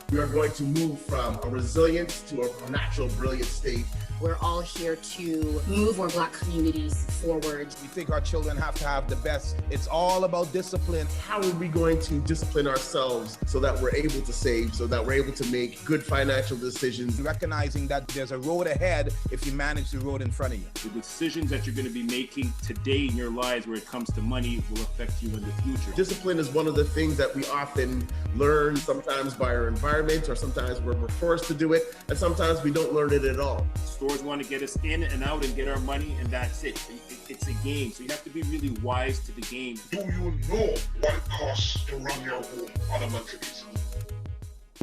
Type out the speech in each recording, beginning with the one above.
We are going to move from a resilience to a natural brilliant state. We're all here to move our Black communities forward. We think our children have to have the best. It's all about discipline. How are we going to discipline ourselves so that we're able to save, so that we're able to make good financial decisions? Recognizing that there's a road ahead if you manage the road in front of you. The decisions that you're going to be making today in your lives where it comes to money will affect you in the future. Discipline is one of the things that we often learn, sometimes by our environment, or sometimes we're forced to do it, and sometimes we don't learn it at all. Stores want to get us in and out and get our money, and that's it. It's a game, so you have to be really wise to the game. Do you know what it costs to run your home on a monthly basis?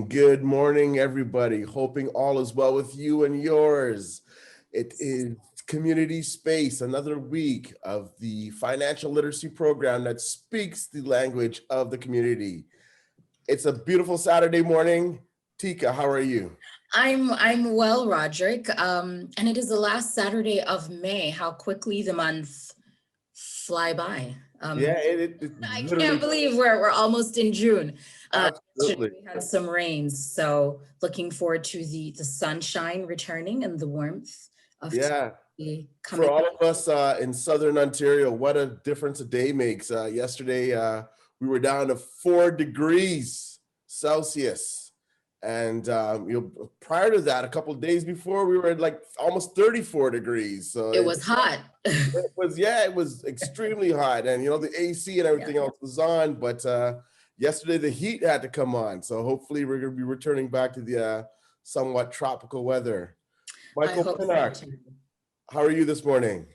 Good morning, everybody. Hoping all is well with you and yours. It is Community Space, another week of the financial literacy program that speaks the language of the community. It's a beautiful Saturday morning. Tika, how are you? I'm well, Roderick. And it is the last Saturday of May. How quickly the months fly by. I can't believe we're almost in June. We had some rains, so looking forward to the sunshine returning and the warmth of for all of us in Southern Ontario, what a difference a day makes. Yesterday, we were down to 4 degrees Celsius. And prior to that, a couple of days before, we were at like almost 34 degrees. So it was hot. It was extremely hot. And the AC and everything else was on, but yesterday the heat had to come on. So hopefully we're going to be returning back to the somewhat tropical weather. Michael Pinnock, how are you this morning?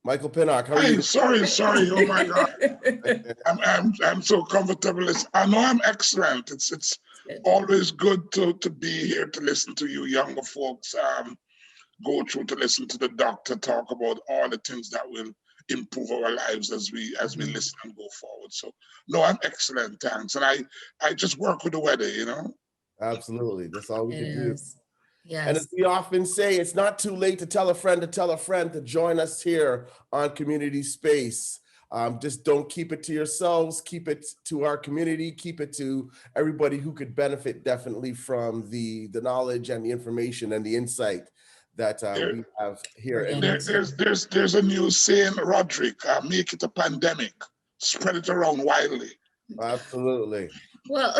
Michael Pinnock, how are you? Sorry. Oh my God. I'm so comfortable. I know I'm excellent. It's always good to be here to listen to you younger folks go through, to listen to the doctor talk about all the things that will improve our lives as we listen and go forward. So no, I'm excellent, thanks. And I just work with the weather, Absolutely. That's all we can do. Yes. And as we often say, it's not too late to tell a friend to join us here on Community Space. Just don't keep it to yourselves, keep it to our community, keep it to everybody who could benefit definitely from the knowledge and the information and the insight that we have here. And there's a new saying, Roderick, make it a pandemic, spread it around widely. Absolutely. Well,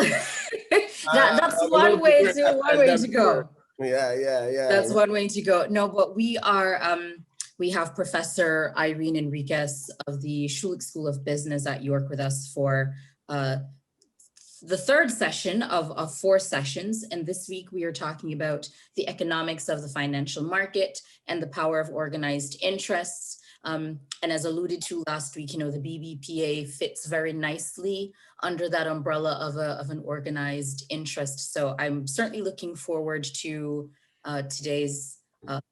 that's one way to go. Yeah. That's one way to go. No, but we have Professor Irene Enriquez of the Schulich School of Business at York with us for the third session of 4 sessions. And this week we are talking about the economics of the financial market and the power of organized interests. And as alluded to last week, the BBPA fits very nicely under that umbrella of an organized interest. So I'm certainly looking forward to today's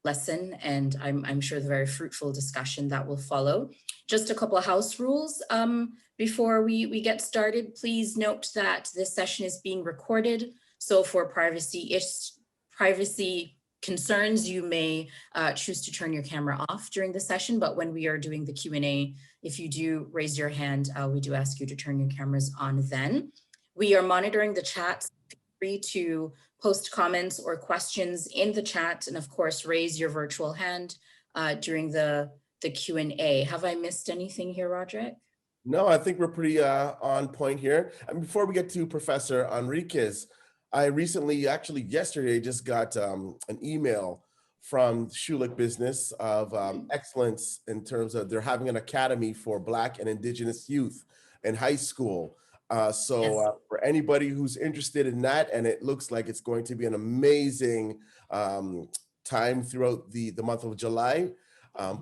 lesson, and I'm sure the very fruitful discussion that will follow. Just a couple of house rules before we get started. Please note that this session is being recorded. So for privacy concerns, you may choose to turn your camera off during the session, but when we are doing the Q&A, if you do raise your hand, we do ask you to turn your cameras on then. We are monitoring the chat. Feel free to post comments or questions in the chat, and of course, raise your virtual hand during the Q&A. Have I missed anything here, Roderick? No, I think we're pretty on point here. And before we get to Professor Enriquez, I recently, actually yesterday, just got an email from Schulich Business of excellence in terms of they're having an academy for Black and Indigenous youth in high school. For anybody who's interested in that, and it looks like it's going to be an amazing time throughout the month of July,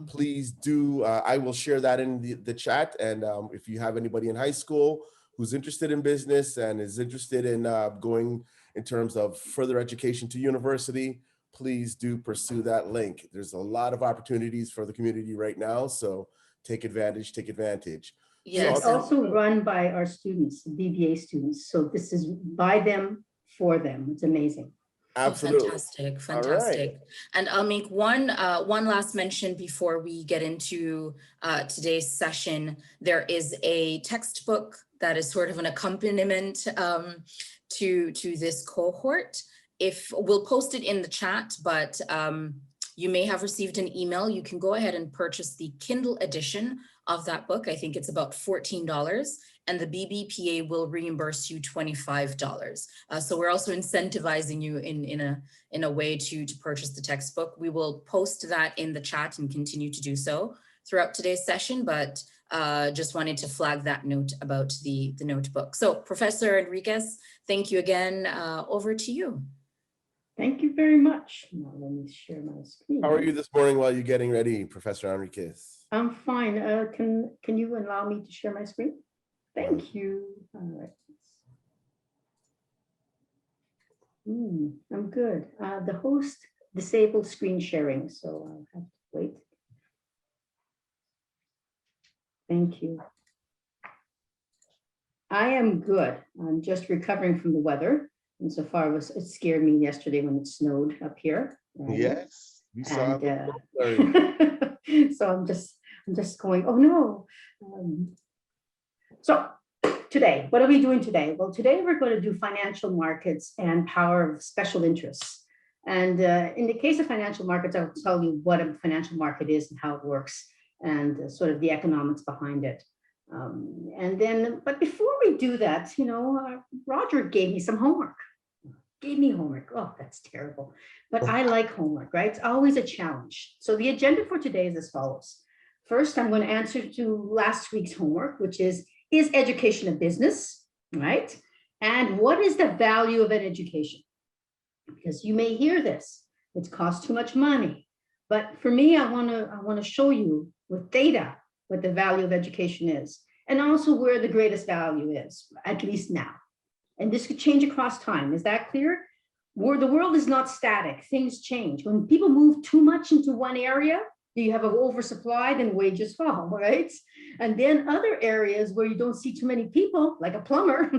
please do, I will share that in the chat. And if you have anybody in high school who's interested in business and is interested in going in terms of further education to university, please do pursue that link. There's a lot of opportunities for the community right now, so take advantage. Yes. It's also run by our students, BBA students. So this is by them, for them. It's amazing. Absolutely. Fantastic. Right. And I'll make one last mention before we get into today's session. There is a textbook that is sort of an accompaniment to this cohort. If we'll post it in the chat, but you may have received an email. You can go ahead and purchase the Kindle edition of that book. I think it's about $14, and the BBPA will reimburse you $25. So we're also incentivizing you in a way to purchase the textbook. We will post that in the chat and continue to do so throughout today's session, but just wanted to flag that note about the notebook. So Professor Enriquez, thank you again. Over to you. Thank you very much. Now let me share my screen. How are you this morning while you're getting ready, Professor Enriquez? I'm fine. Can you allow me to share my screen? Thank you. All right. I'm good. The host disabled screen sharing, so I'll have to wait. Thank you. I am good. I'm just recovering from the weather. Insofar as it scared me yesterday when it snowed up here. Right? Yes, we saw. So I'm just going, oh no. So today, what are we doing today? Well, today we're going to do financial markets and power of special interests. And in the case of financial markets, I'll tell you what a financial market is and how it works and sort of the economics behind it. But before we do that, Roger gave me some homework. Oh, that's terrible. But I like homework, right? It's always a challenge. So the agenda for today is as follows. First, I'm going to answer to last week's homework, which is education a business, right? And what is the value of an education? Because you may hear this, it costs too much money. But for me, I want to show you with data what the value of education is, and also where the greatest value is, at least now. And this could change across time. Is that clear? The world is not static. Things change. When people move too much into one area, you have an oversupply, then wages fall, right? And then other areas where you don't see too many people, like a plumber,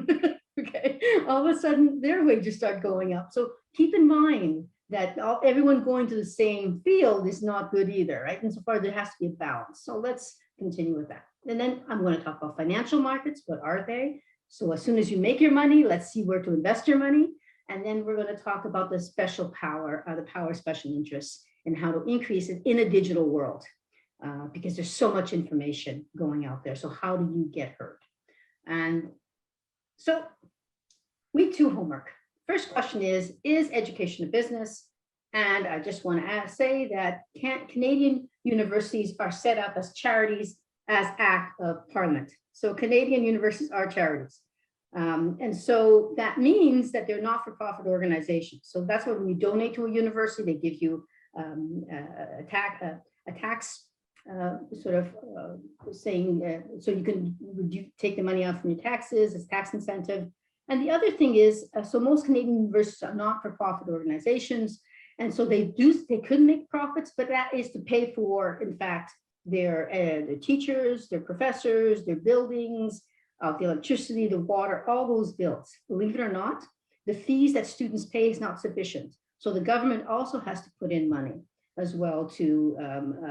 okay, all of a sudden their wages start going up. So keep in mind that everyone going to the same field is not good either, right? And so far there has to be a balance. So let's continue with that. And then I'm going to talk about financial markets. What are they? So as soon as you make your money, let's see where to invest your money. And then we're going to talk about the special power, the power of special interests and how to increase it in a digital world because there's so much information going out there. So how do you get heard? And so week 2 homework. First question is education a business? And I just want to say that Canadian universities are set up as charities as Act of Parliament. So Canadian universities are charities. And so that means that they're not-for-profit organizations. So that's why when you donate to a university, they give you a tax sort of saying, so you can take the money out from your taxes as tax incentive. And the other thing is, so most Canadian universities are not-for-profit organizations. And so they could make profits, but that is to pay for, in fact, their teachers, their professors, their buildings, the electricity, the water, all those bills. Believe it or not, the fees that students pay is not sufficient. So the government also has to put in money as well to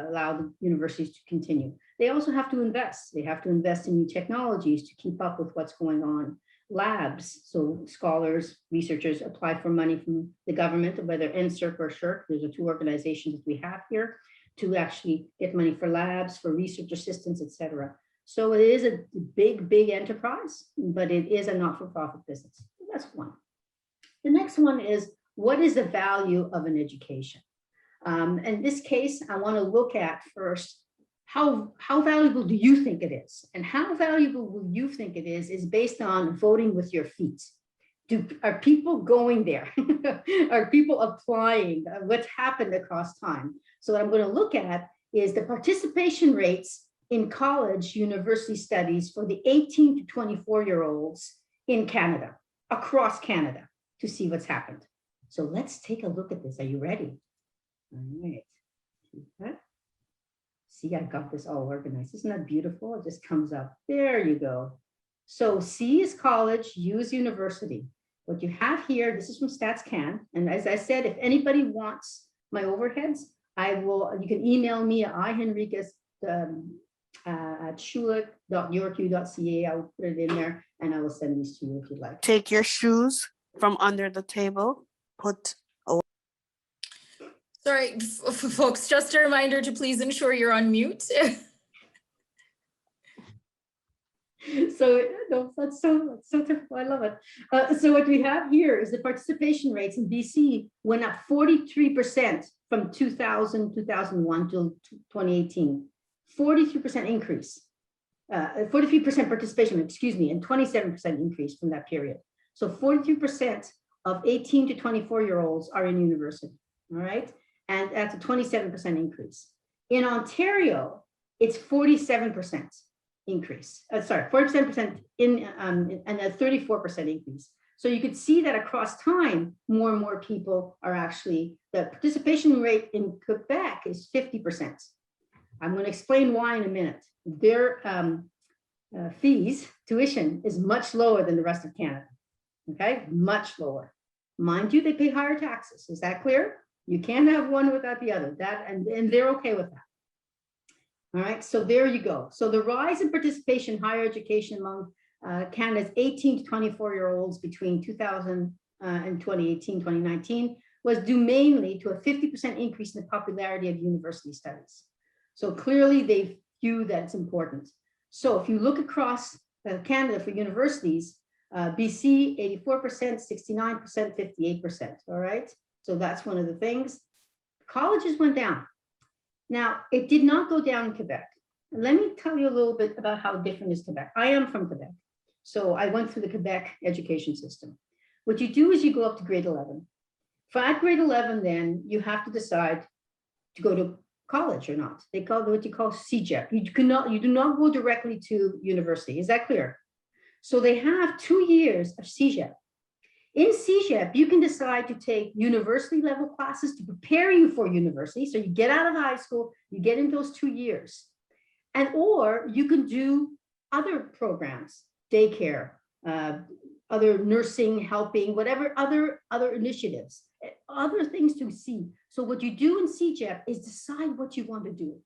allow the universities to continue. They also have to invest. They have to invest in new technologies to keep up with what's going on. Labs, so scholars, researchers apply for money from the government, whether NSERC or SHRC. There's the 2 organizations that we have here to actually get money for labs, for research assistants, etc. So it is a big enterprise, but it is a not-for-profit business. That's one. The next one is, what is the value of an education? In this case, I want to look at first, how valuable do you think it is? And how valuable will you think it is based on voting with your feet. Are people going there? Are people applying? What's happened across time? So what I'm going to look at is the participation rates in college university studies for the 18 to 24-year-olds in Canada, across Canada, to see what's happened. So let's take a look at this. Are you ready? All right. See, I got this all organized. Isn't that beautiful? It just comes up. There you go. So C is college, U is university. What you have here, this is from StatsCan. And as I said, if anybody wants my overheads, you can email me at ihenriquez at schulich.yorku.ca. I'll put it in there and I will send these to you if you'd like. Take your shoes from under the table, put Sorry, folks, just a reminder to please ensure you're on mute. So no, that's so typical. I love it. So what we have here is the participation rates in BC went up 43% from 2000, 2001 till 2018. 43% increase. 43% participation, excuse me, and 27% increase from that period. So 43% of 18 to 24-year-olds are in university. All right. And that's a 27% increase. In Ontario, it's 47% increase. 47% in and a 34% increase. So you could see that across time, more and more people are actually, the participation rate in Quebec is 50%. I'm going to explain why in a minute. Their fees, tuition is much lower than the rest of Canada. Okay, much lower. Mind you, they pay higher taxes. Is that clear? You can't have one without the other. That and they're okay with that. All right, so there you go. So the rise in participation in higher education among Canada's 18 to 24-year-olds between 2000 and 2018, 2019 was due mainly to a 50% increase in the popularity of university studies. So clearly they view that it's important. So if you look across Canada for universities, BC 84%, 69%, 58%. All right, so that's one of the things. Colleges went down. Now, it did not go down in Quebec. Let me tell you a little bit about how different is Quebec. I am from Quebec, so I went through the Quebec education system. What you do is you go up to grade 11. For at grade 11, then you have to decide to go to college or not. They call it what you call CEGEP. You do not go directly to university. Is that clear? So they have 2 years of CEGEP. In CEGEP, you can decide to take university level classes to prepare you for university. So you get out of high school, you get in those 2 years. And or you can do other programs, daycare, other nursing, helping, whatever other initiatives, other things to see. So what you do in CEGEP is decide what you want to do.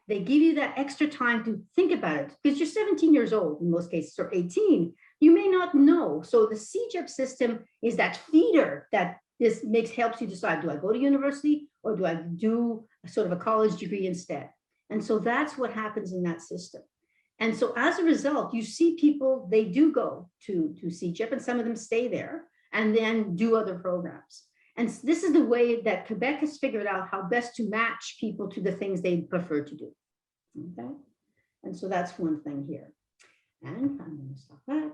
They give you that extra time to think about it because you're 17 years old in most cases, or 18. You may not know. So the CEGEP system is that feeder that helps you decide, do I go to university or do I do sort of a college degree instead? And so that's what happens in that system. And so as a result, you see people, they do go to CEGEP and some of them stay there and then do other programs. And this is the way that Quebec has figured out how best to match people to the things they prefer to do. Okay. And so that's one thing here. And I'm going to stop that.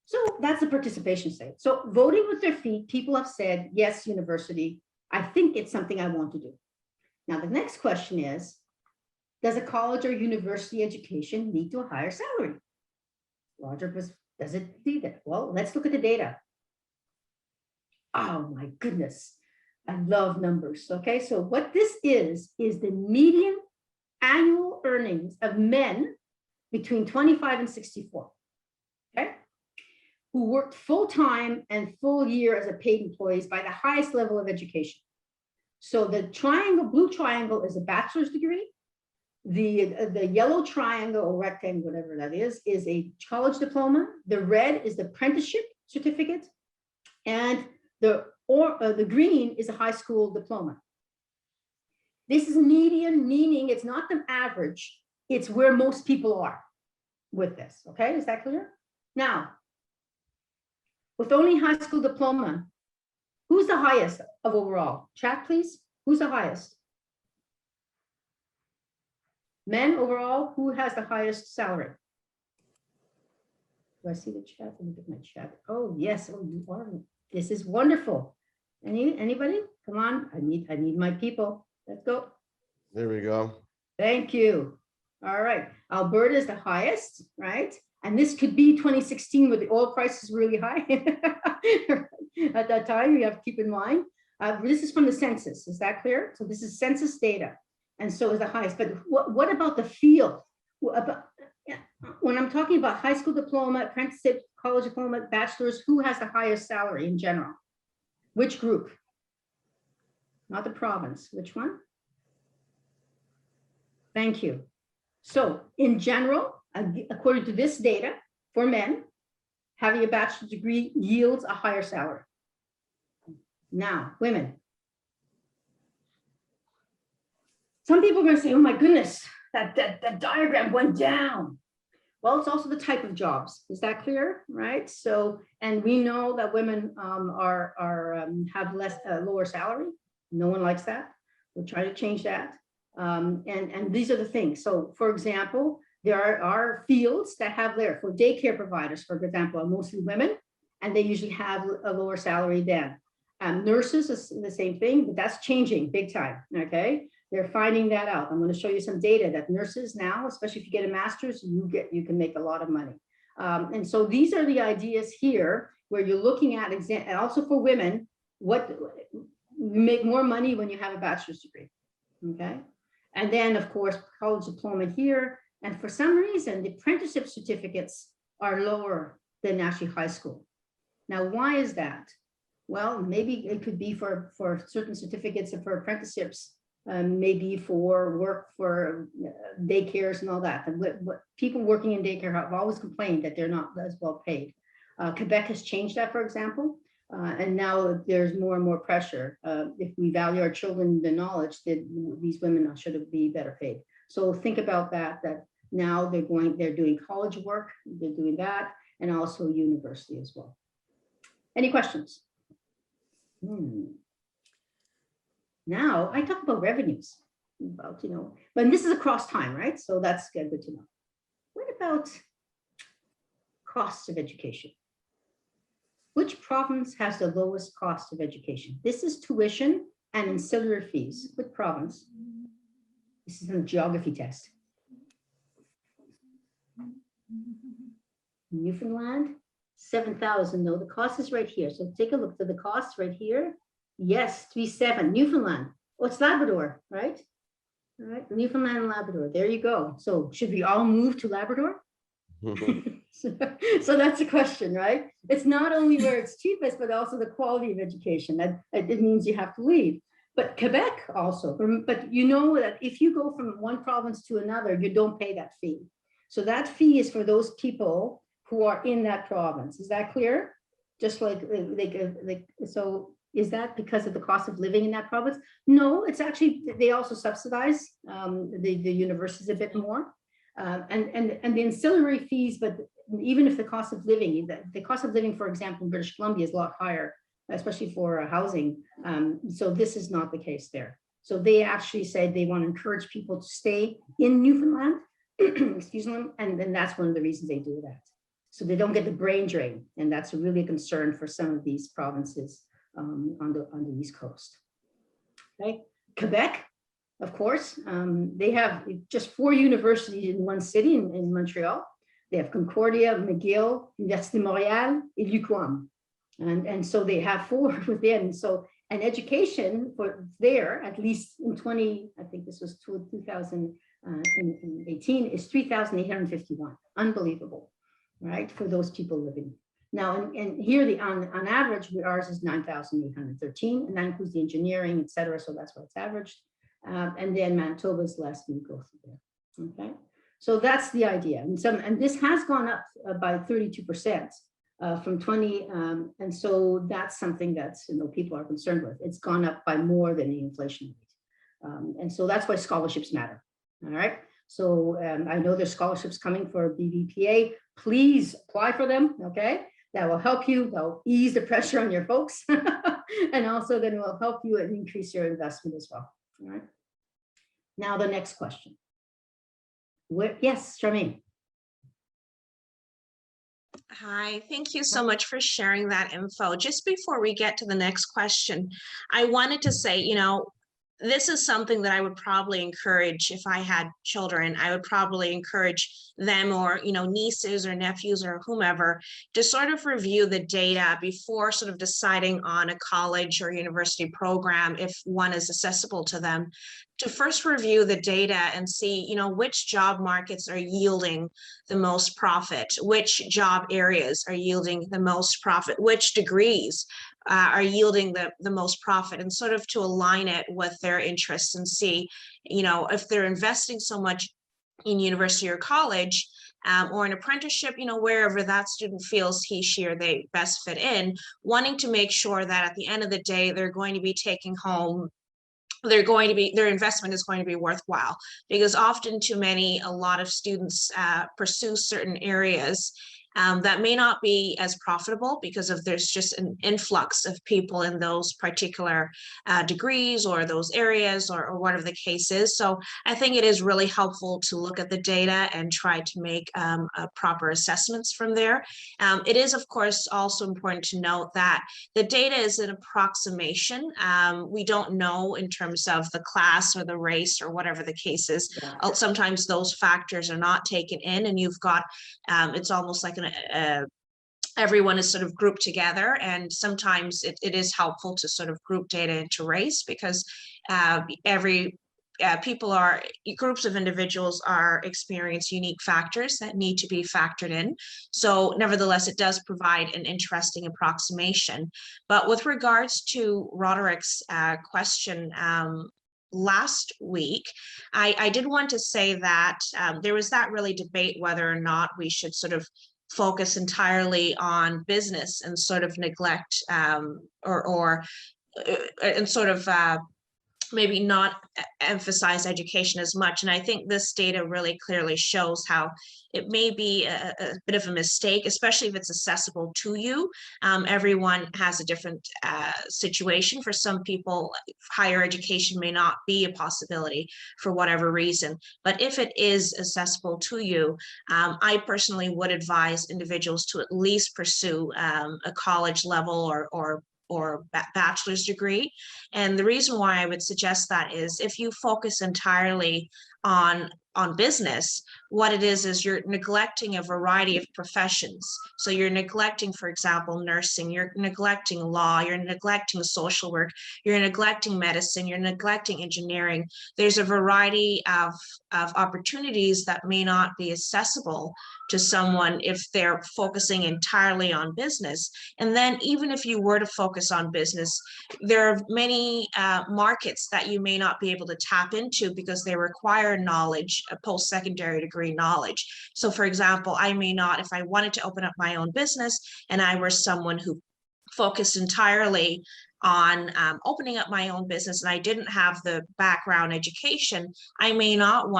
So that's the participation state. So voting with their feet, people have said, yes, university, I think it's something I want to do. Now, the next question is, does a college or university education lead to a higher salary? Roger, does it do that? Well, let's look at the data. Oh my goodness, I love numbers. Okay, so what this is the median annual earnings of men between 25 and 64, okay, who worked full-time and full year as a paid employees by the highest level of education. So the triangle, blue triangle is a bachelor's degree. The yellow triangle or rectangle, whatever that is a college diploma. The red is the apprenticeship certificate. And the green is a high school diploma. This is median, meaning it's not the average, it's where most people are with this. Okay, is that clear? Now, with only high school diploma, who's the highest of overall? Chat, please. Who's the highest? Men overall, who has the highest salary? Do I see the chat? Let me get my chat. Oh, yes. Oh, you are. This is wonderful. Anybody? Come on. I need my people. Let's go. There we go. Thank you. All right. Alberta is the highest, right? And this could be 2016 where the oil price is really high. At that time, you have to keep in mind. This is from the census. Is that clear? So this is census data. And so is the highest. But what about the field? When I'm talking about high school diploma, apprenticeship, college diploma, bachelor's, who has the highest salary in general? Which group? Not the province. Which one? Thank you. So in general, according to this data, for men, having a bachelor's degree yields a higher salary. Now, women. Some people are going to say, oh my goodness, that diagram went down. Well, it's also the type of jobs. Is that clear? Right. So, and we know that women have lower salary. No one likes that. We'll try to change that. And these are the things. So, for example, there are fields that have there for daycare providers, for example, are mostly women, and they usually have a lower salary than nurses is the same thing, but that's changing big time. Okay. They're finding that out. I'm going to show you some data that nurses now, especially if you get a master's, you can make a lot of money. And so these are the ideas here where you're looking at and also for women, what you make more money when you have a bachelor's degree. Okay. And then of course, college diploma here. And for some reason, the apprenticeship certificates are lower than actually high school. Now, why is that? Well, maybe it could be for certain certificates and for apprenticeships. Maybe for work for daycares and all that. And what people working in daycare have always complained that they're not as well paid. Quebec has changed that, for example, and now there's more and more pressure. If we value our children, the knowledge that these women should be better paid. So think about that. That now they're doing college work, they're doing that, and also university as well. Any questions? Now I talk about revenues, but this is across time, right? So that's good to know. What about costs of education? Which province has the lowest cost of education? This is tuition and ancillary fees. What province? This is a geography test. Newfoundland, 7,000. No, the cost is right here. So take a look to the cost right here. Yes, 3,700. Newfoundland. Oh, it's Labrador, right? All right, Newfoundland and Labrador. There you go. So should we all move to Labrador? So that's a question, right? It's not only where it's cheapest, but also the quality of education. That it means you have to leave. But Quebec also. But you know that if you go from one province to another, you don't pay that fee. So that fee is for those people who are in that province. Is that clear? Just like so. Is that because of the cost of living in that province? No, it's actually, they also subsidize the universities a bit more. And the ancillary fees, but even if the cost of living, for example, in British Columbia is a lot higher, especially for housing. So this is not the case there. So they actually said they want to encourage people to stay in Newfoundland, excuse me, and then that's one of the reasons they do that. So they don't get the brain drain. And that's really a concern for some of these provinces on the East Coast. Okay, Quebec, of course, they have just 4 universities in one city in Montreal. They have Concordia, McGill, Université Montréal, and UQAM. And so they have 4 within. So an education for there, at least in I think this was 2018, is 3,851. Unbelievable, right? For those people living. Now, and here on average, ours is 9,813, and that includes the engineering, et cetera. So that's what it's averaged. And then Manitoba is less than go through there. Okay, so that's the idea. And this has gone up by 32% from 20. And so that's something that's people are concerned with. It's gone up by more than the inflation rate. And so that's why scholarships matter. All right. So I know there's scholarships coming for BBPA. Please apply for them. Okay. That will help you. They'll ease the pressure on your folks. And also then it will help you and increase your investment as well. All right. Now the next question. Yes, Charmaine. Hi, thank you so much for sharing that info. Just before we get to the next question, I wanted to say, this is something that I would probably encourage if I had children. I would probably encourage them or, nieces or nephews or whomever to sort of review the data before sort of deciding on a college or university program if one is accessible to them, to first review the data and see, which job markets are yielding the most profit, which job areas are yielding the most profit, which degrees are yielding the most profit, and sort of to align it with their interests and see, if they're investing so much in university or college, or an apprenticeship, wherever that student feels he, she, or they best fit in, wanting to make sure that at the end of the day, they're going to be taking home, their investment is going to be worthwhile, because often a lot of students pursue certain areas that may not be as profitable because there's just an influx of people in those particular degrees or those areas, or whatever the case is. So I think it is really helpful to look at the data and try to make proper assessments from there. It is, of course, also important to note that the data is an approximation. We don't know in terms of the class or the race or whatever the case is. Yeah. Sometimes those factors are not taken in, and you've got, it's almost like everyone is sort of grouped together, and sometimes it is helpful to sort of group data into race, because groups of individuals experience unique factors that need to be factored in. So nevertheless, it does provide an interesting approximation. But with regards to Roderick's question, last week, I did want to say that there was that really debate whether or not we should sort of focus entirely on business and sort of neglect maybe not emphasize education as much. And I think this data really clearly shows how it may be a bit of a mistake, especially if it's accessible to you. Everyone has a different situation. For some people, higher education may not be a possibility for whatever reason. But if it is accessible to you, I personally would advise individuals to at least pursue a college level or bachelor's degree. And the reason why I would suggest that is if you focus entirely on business, what it is you're neglecting a variety of professions. So you're neglecting, for example, nursing, you're neglecting law, you're neglecting social work, you're neglecting medicine, you're neglecting engineering. There's a variety of opportunities that may not be accessible to someone if they're focusing entirely on business. And then even if you were to focus on business, there are many markets that you may not be able to tap into because they require knowledge, a post-secondary degree knowledge. So for example, I may not, if I wanted to open up my own business and I were someone who focused entirely on opening up my own business and I didn't have the background education, I may not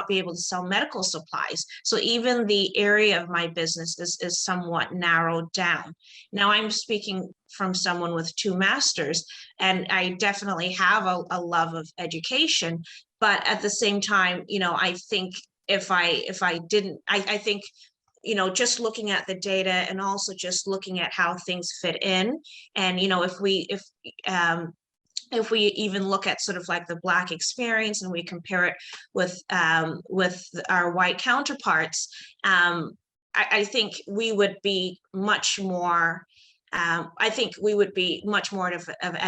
be able to sell medical supplies. So even the area of my business is somewhat narrowed down. Now I'm speaking from someone with 2 masters, and I definitely have a love of education, but at the same time, I think I think just looking at the data and also just looking at how things fit in. And, if we even look at sort of like the Black experience and we compare it with our white counterparts, I think we would be much more at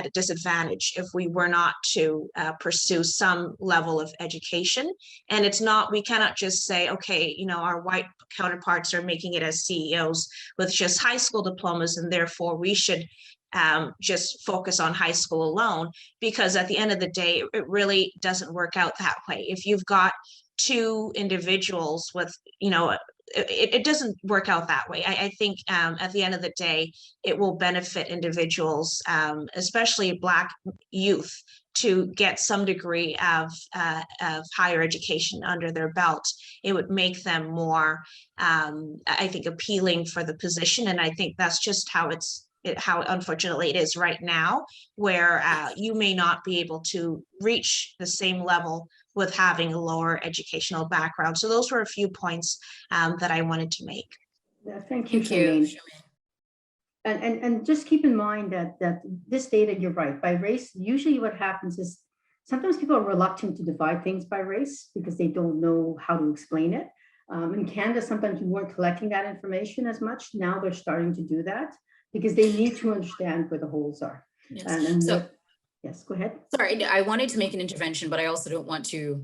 a disadvantage if we were not to pursue some level of education. And we cannot just say, okay, our white counterparts are making it as CEOs with just high school diplomas, and therefore we should just focus on high school alone, because at the end of the day, it really doesn't work out that way. If you've got 2 individuals with, it doesn't work out that way. I think at the end of the day, it will benefit individuals, especially Black youth, to get some degree of higher education under their belt. It would make them more, I think, appealing for the position. And I think that's just how unfortunately it is right now, where you may not be able to reach the same level with having a lower educational background. So those were a few points that I wanted to make. Yeah, thank you, Charmaine. And just keep in mind that this data, you're right, by race, usually what happens is sometimes people are reluctant to divide things by race because they don't know how to explain it. In Canada, sometimes we weren't collecting that information as much. Now they're starting to do that because they need to understand where the holes are. Yes. Yes, go ahead. Sorry, I wanted to make an intervention, but I also don't want to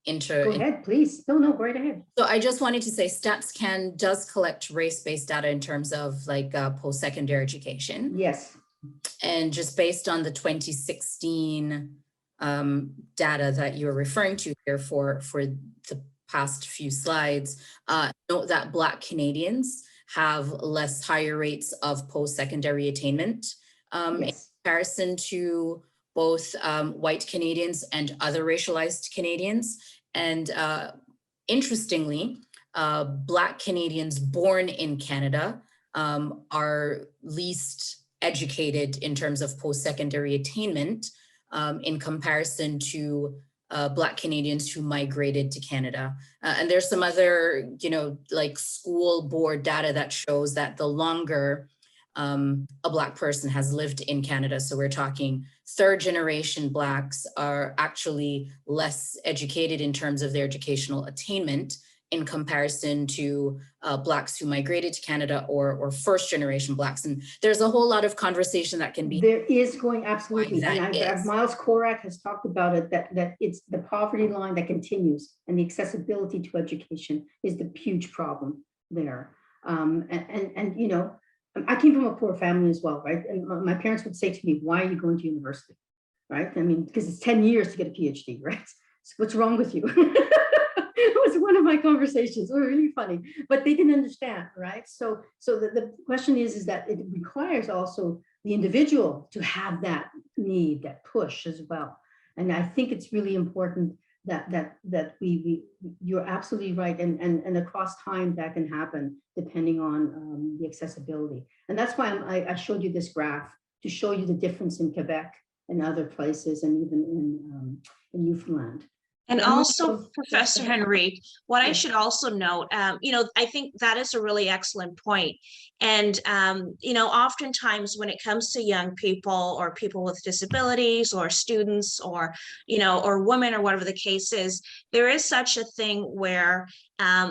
Go ahead, please. No, go right ahead. So I just wanted to say StatsCan does collect race-based data in terms of like post-secondary education. Yes. And just based on the 2016 data that you're referring to here for the past few slides, note that Black Canadians have higher rates of post-secondary attainment in comparison to both white Canadians and other racialized Canadians. And interestingly, Black Canadians born in Canada are least educated in terms of post-secondary attainment in comparison to Black Canadians who migrated to Canada. And there's some other, like school board data that shows that the longer a Black person has lived in Canada, so we're talking third generation Blacks, are actually less educated in terms of their educational attainment in comparison to Blacks who migrated to Canada or first generation Blacks. And there's a whole lot of conversation that can be. There is going, absolutely. And Miles Korak has talked about it, that it's the poverty line that continues, and the accessibility to education is the huge problem there. And you know, I came from a poor family as well, right? And my parents would say to me, why are you going to university, right? I mean, because it's 10 years to get a PhD, right? So what's wrong with you? It was one of my conversations. It was really funny, but they didn't understand, right? So the question is that it requires also the individual to have that need, that push as well. And I think it's really important that you're absolutely right, and across time that can happen depending on the accessibility. And that's why I showed you this graph to show you the difference in Quebec and other places, and even in Newfoundland. And also, Professor Henrique, what I should also note, you know, I think that is a really excellent point. And, you know, oftentimes when it comes to young people or people with disabilities or students or, you know, or women or whatever the case is, there is such a thing where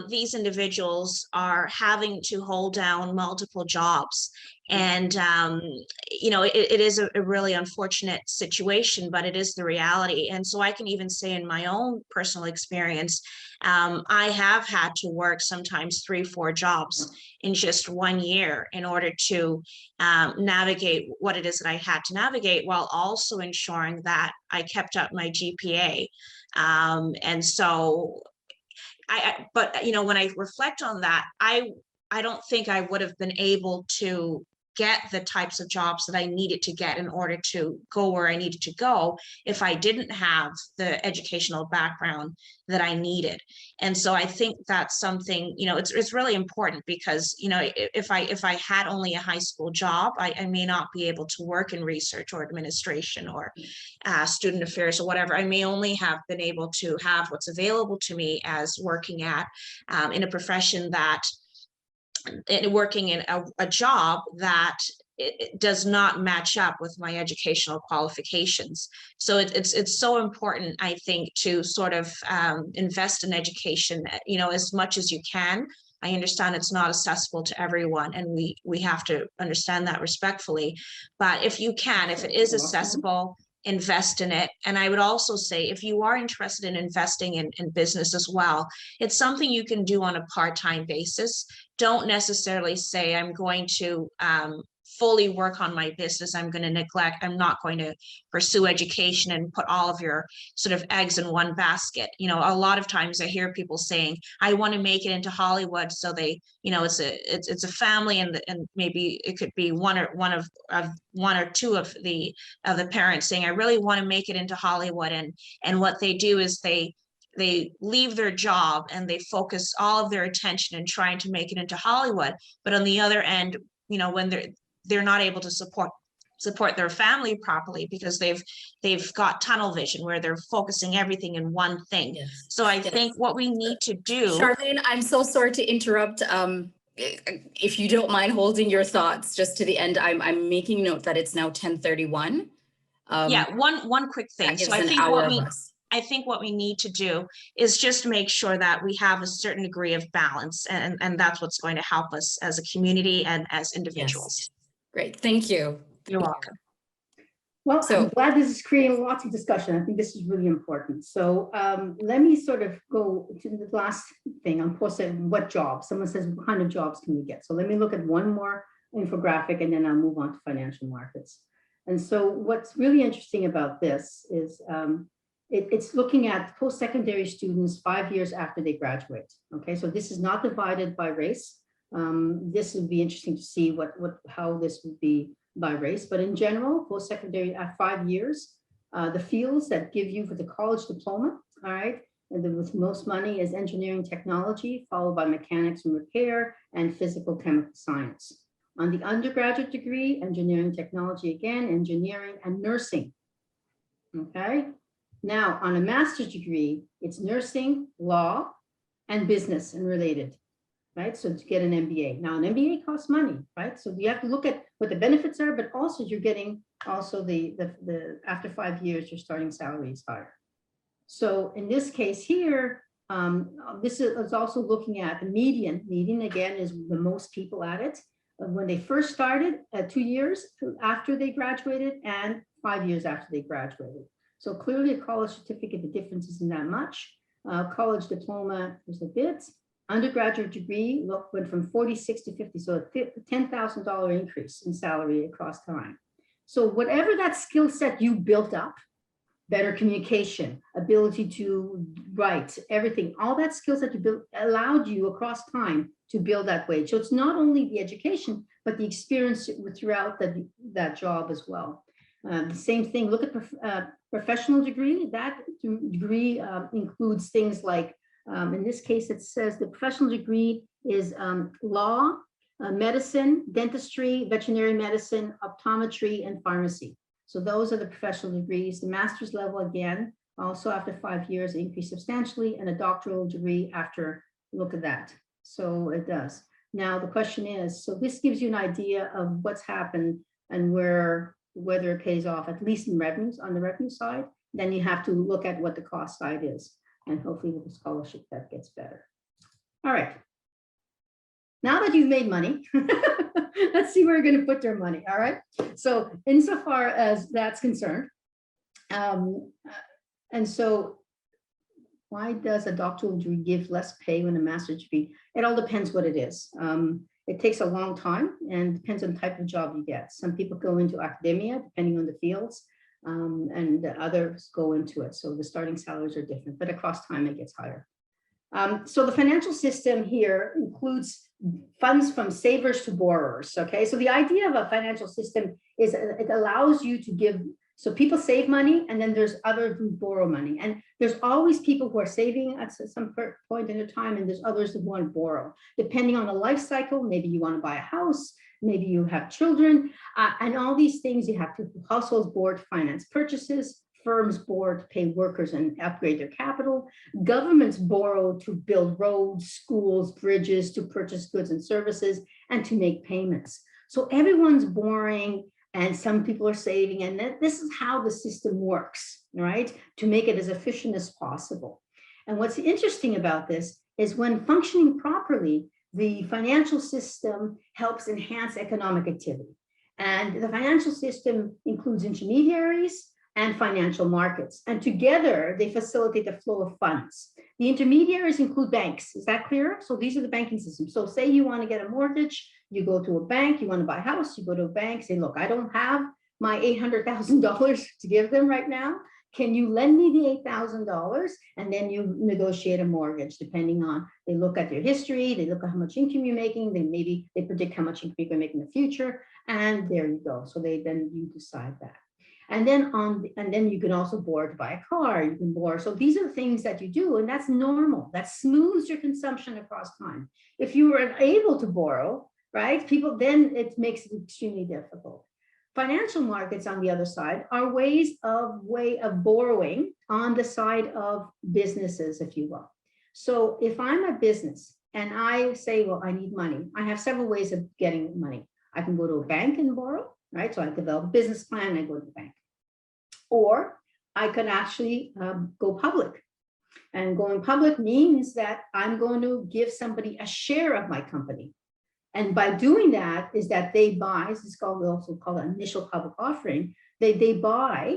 these individuals are having to hold down multiple jobs. And, you know, it is a really unfortunate situation, but it is the reality. And so I can even say in my own personal experience, I have had to work sometimes 3-4 jobs in just 1 year in order to navigate what it is that I had to navigate, while also ensuring that I kept up my GPA. And so but, you know, when I reflect on that, I don't think I would have been able to get the types of jobs that I needed to get in order to go where I needed to go if I didn't have the educational background that I needed. And so I think that's something, you know, it's really important, because, you know, if I had only a high school job, I may not be able to work in research or administration or student affairs or whatever. I may only have been able to have what's available to me as working at in a profession that working in a job that it does not match up with my educational qualifications. So it's so important, I think, to sort of invest in education, you know, as much as you can. I understand it's not accessible to everyone, and we have to understand that respectfully. But if you can, if it is accessible, invest in it. And I would also say, if you are interested in investing in business as well, it's something you can do on a part-time basis. Don't necessarily say, I'm going to fully work on my business. I'm not going to pursue education and put all of your sort of eggs in one basket. You know, a lot of times I hear people saying, I want to make it into Hollywood. So they, you know, it's a family, and maybe it could be one or two of the parents saying, I really want to make it into Hollywood. And what they do is they leave their job and they focus all of their attention in trying to make it into Hollywood. But on the other end, you know, when they're not able to support their family properly, because they've got tunnel vision where they're focusing everything in one thing. Yes. So I think what we need to do. Charlene, I'm so sorry to interrupt. If you don't mind holding your thoughts just to the end, I'm making note that it's now 10:31. Yeah, one quick thing. So I think what we need to do is just make sure that we have a certain degree of balance, and that's what's going to help us as a community and as individuals. Yes. Great, thank you. You're welcome. Well, I'm glad this is creating lots of discussion. I think this is really important. So let me sort of go to the last thing on what jobs. Someone says, what kind of jobs can we get? So let me look at one more infographic, and then I'll move on to financial markets. And so what's really interesting about this is it's looking at post-secondary students 5 years after they graduate. Okay, so this is not divided by race. This would be interesting to see how this would be by race, but in general, post-secondary at 5 years, the fields that give you for the college diploma, all right, and with most money is engineering technology, followed by mechanics and repair, and physical chemical science. On the undergraduate degree, engineering technology again, engineering and nursing. Okay. Now on a master's degree, it's nursing, law, and business and related, right? So to get an MBA. Now an MBA costs money, right? So you have to look at what the benefits are, but also you're getting also the after 5 years, your starting salary is higher. So in this case here, this is also looking at the median. Median again is the most people at it. When they first started, 2 years after they graduated and 5 years after they graduated. So clearly a college certificate, the difference isn't that much. College diploma is a bit. Undergraduate degree went from 46 to 50, so a $10,000 increase in salary across time. So whatever that skill set you built up, better communication, ability to write, everything, all that skills that you built allowed you across time to build that wage. So it's not only the education, but the experience throughout that job as well. The same thing, look at professional degree. That degree includes things like, in this case, it says the professional degree is law, medicine, dentistry, veterinary medicine, optometry, and pharmacy. So those are the professional degrees. The master's level, again, also after 5 years, increased substantially, and a doctoral degree after, look at that. So it does. Now the question is, so this gives you an idea of what's happened and whether it pays off, at least in revenues, on the revenue side. Then you have to look at what the cost side is. And hopefully with the scholarship that gets better. All right. Now that you've made money, let's see where you're going to put your money. All right. So insofar as that's concerned, and so why does a doctoral degree give less pay when a master's degree? It all depends what it is. It takes a long time and depends on the type of job you get. Some people go into academia, depending on the fields, and others go into it. So the starting salaries are different, but across time it gets higher. So the financial system here includes funds from savers to borrowers, okay? So the idea of a financial system is it allows you to give, so people save money and then there's others who borrow money. And there's always people who are saving at some point in their time and there's others who want to borrow. Depending on the life cycle, maybe you want to buy a house, maybe you have children, and all these things you have to, households board finance purchases, firms borrow to pay workers and upgrade their capital. Governments borrow to build roads, schools, bridges, to purchase goods and services, and to make payments. So everyone's borrowing and some people are saving, and this is how the system works, right? To make it as efficient as possible. And what's interesting about this is when functioning properly, the financial system helps enhance economic activity. And the financial system includes intermediaries and financial markets. And together they facilitate the flow of funds. The intermediaries include banks. Is that clear? So these are the banking systems. So say you want to get a mortgage, you go to a bank, you want to buy a house, you go to a bank, say, look, I don't have my $800,000 to give them right now. Can you lend me the $8,000? And then you negotiate a mortgage, depending on, they look at your history, they look at how much income you're making, they predict how much income you're going to make in the future, and there you go. So then you decide that. And then you can also borrow to buy a car, you can borrow. So these are the things that you do, and that's normal. That smooths your consumption across time. If you were able to borrow, right, then it makes it extremely difficult. Financial markets, on the other side, are way of borrowing on the side of businesses, if you will. So if I'm a business and I say, well, I need money, I have several ways of getting money. I can go to a bank and borrow, right? So I develop a business plan and I go to the bank. Or I can actually go public. And going public means that I'm going to give somebody a share of my company. And by doing that is that they buy, this is also called an initial public offering, they buy,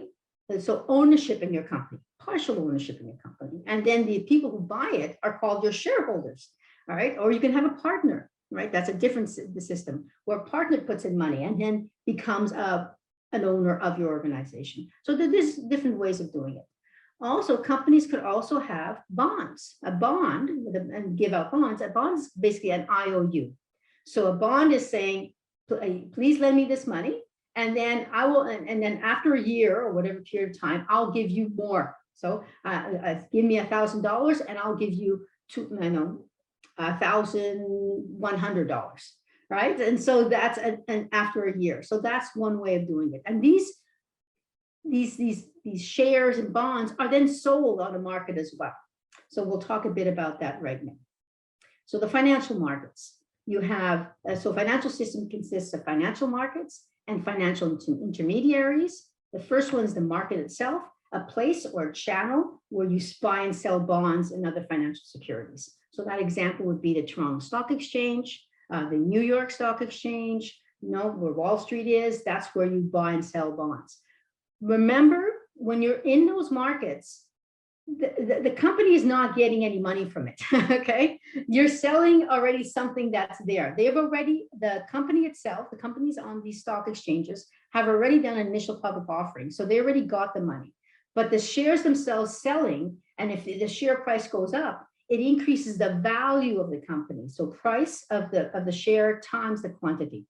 so ownership in your company, partial ownership in your company. And then the people who buy it are called your shareholders, all right? Or you can have a partner, right? That's a different system where a partner puts in money and then becomes an owner of your organization. So there's different ways of doing it. Also, companies could also have bonds, a bond, and give out bonds. A bond is basically an IOU. So a bond is saying, please lend me this money, and then I will, and then after a year or whatever period of time, I'll give you more. So give me $1,000 and I'll give you $1,100, right? And so that's and after a year. So that's one way of doing it. And these shares and bonds are then sold on the market as well. So we'll talk a bit about that right now. So the financial markets, you have, so financial system consists of financial markets and financial intermediaries. The first one is the market itself, a place or a channel where you buy and sell bonds and other financial securities. So that example would be the Toronto Stock Exchange, the New York Stock Exchange, where Wall Street is, that's where you buy and sell bonds. Remember, when you're in those markets, the company is not getting any money from it, okay? You're selling already something that's there. The company itself, the companies on these stock exchanges have already done an initial public offering, so they already got the money. But the shares themselves selling, and if the share price goes up, it increases the value of the company. So price of the share times the quantity,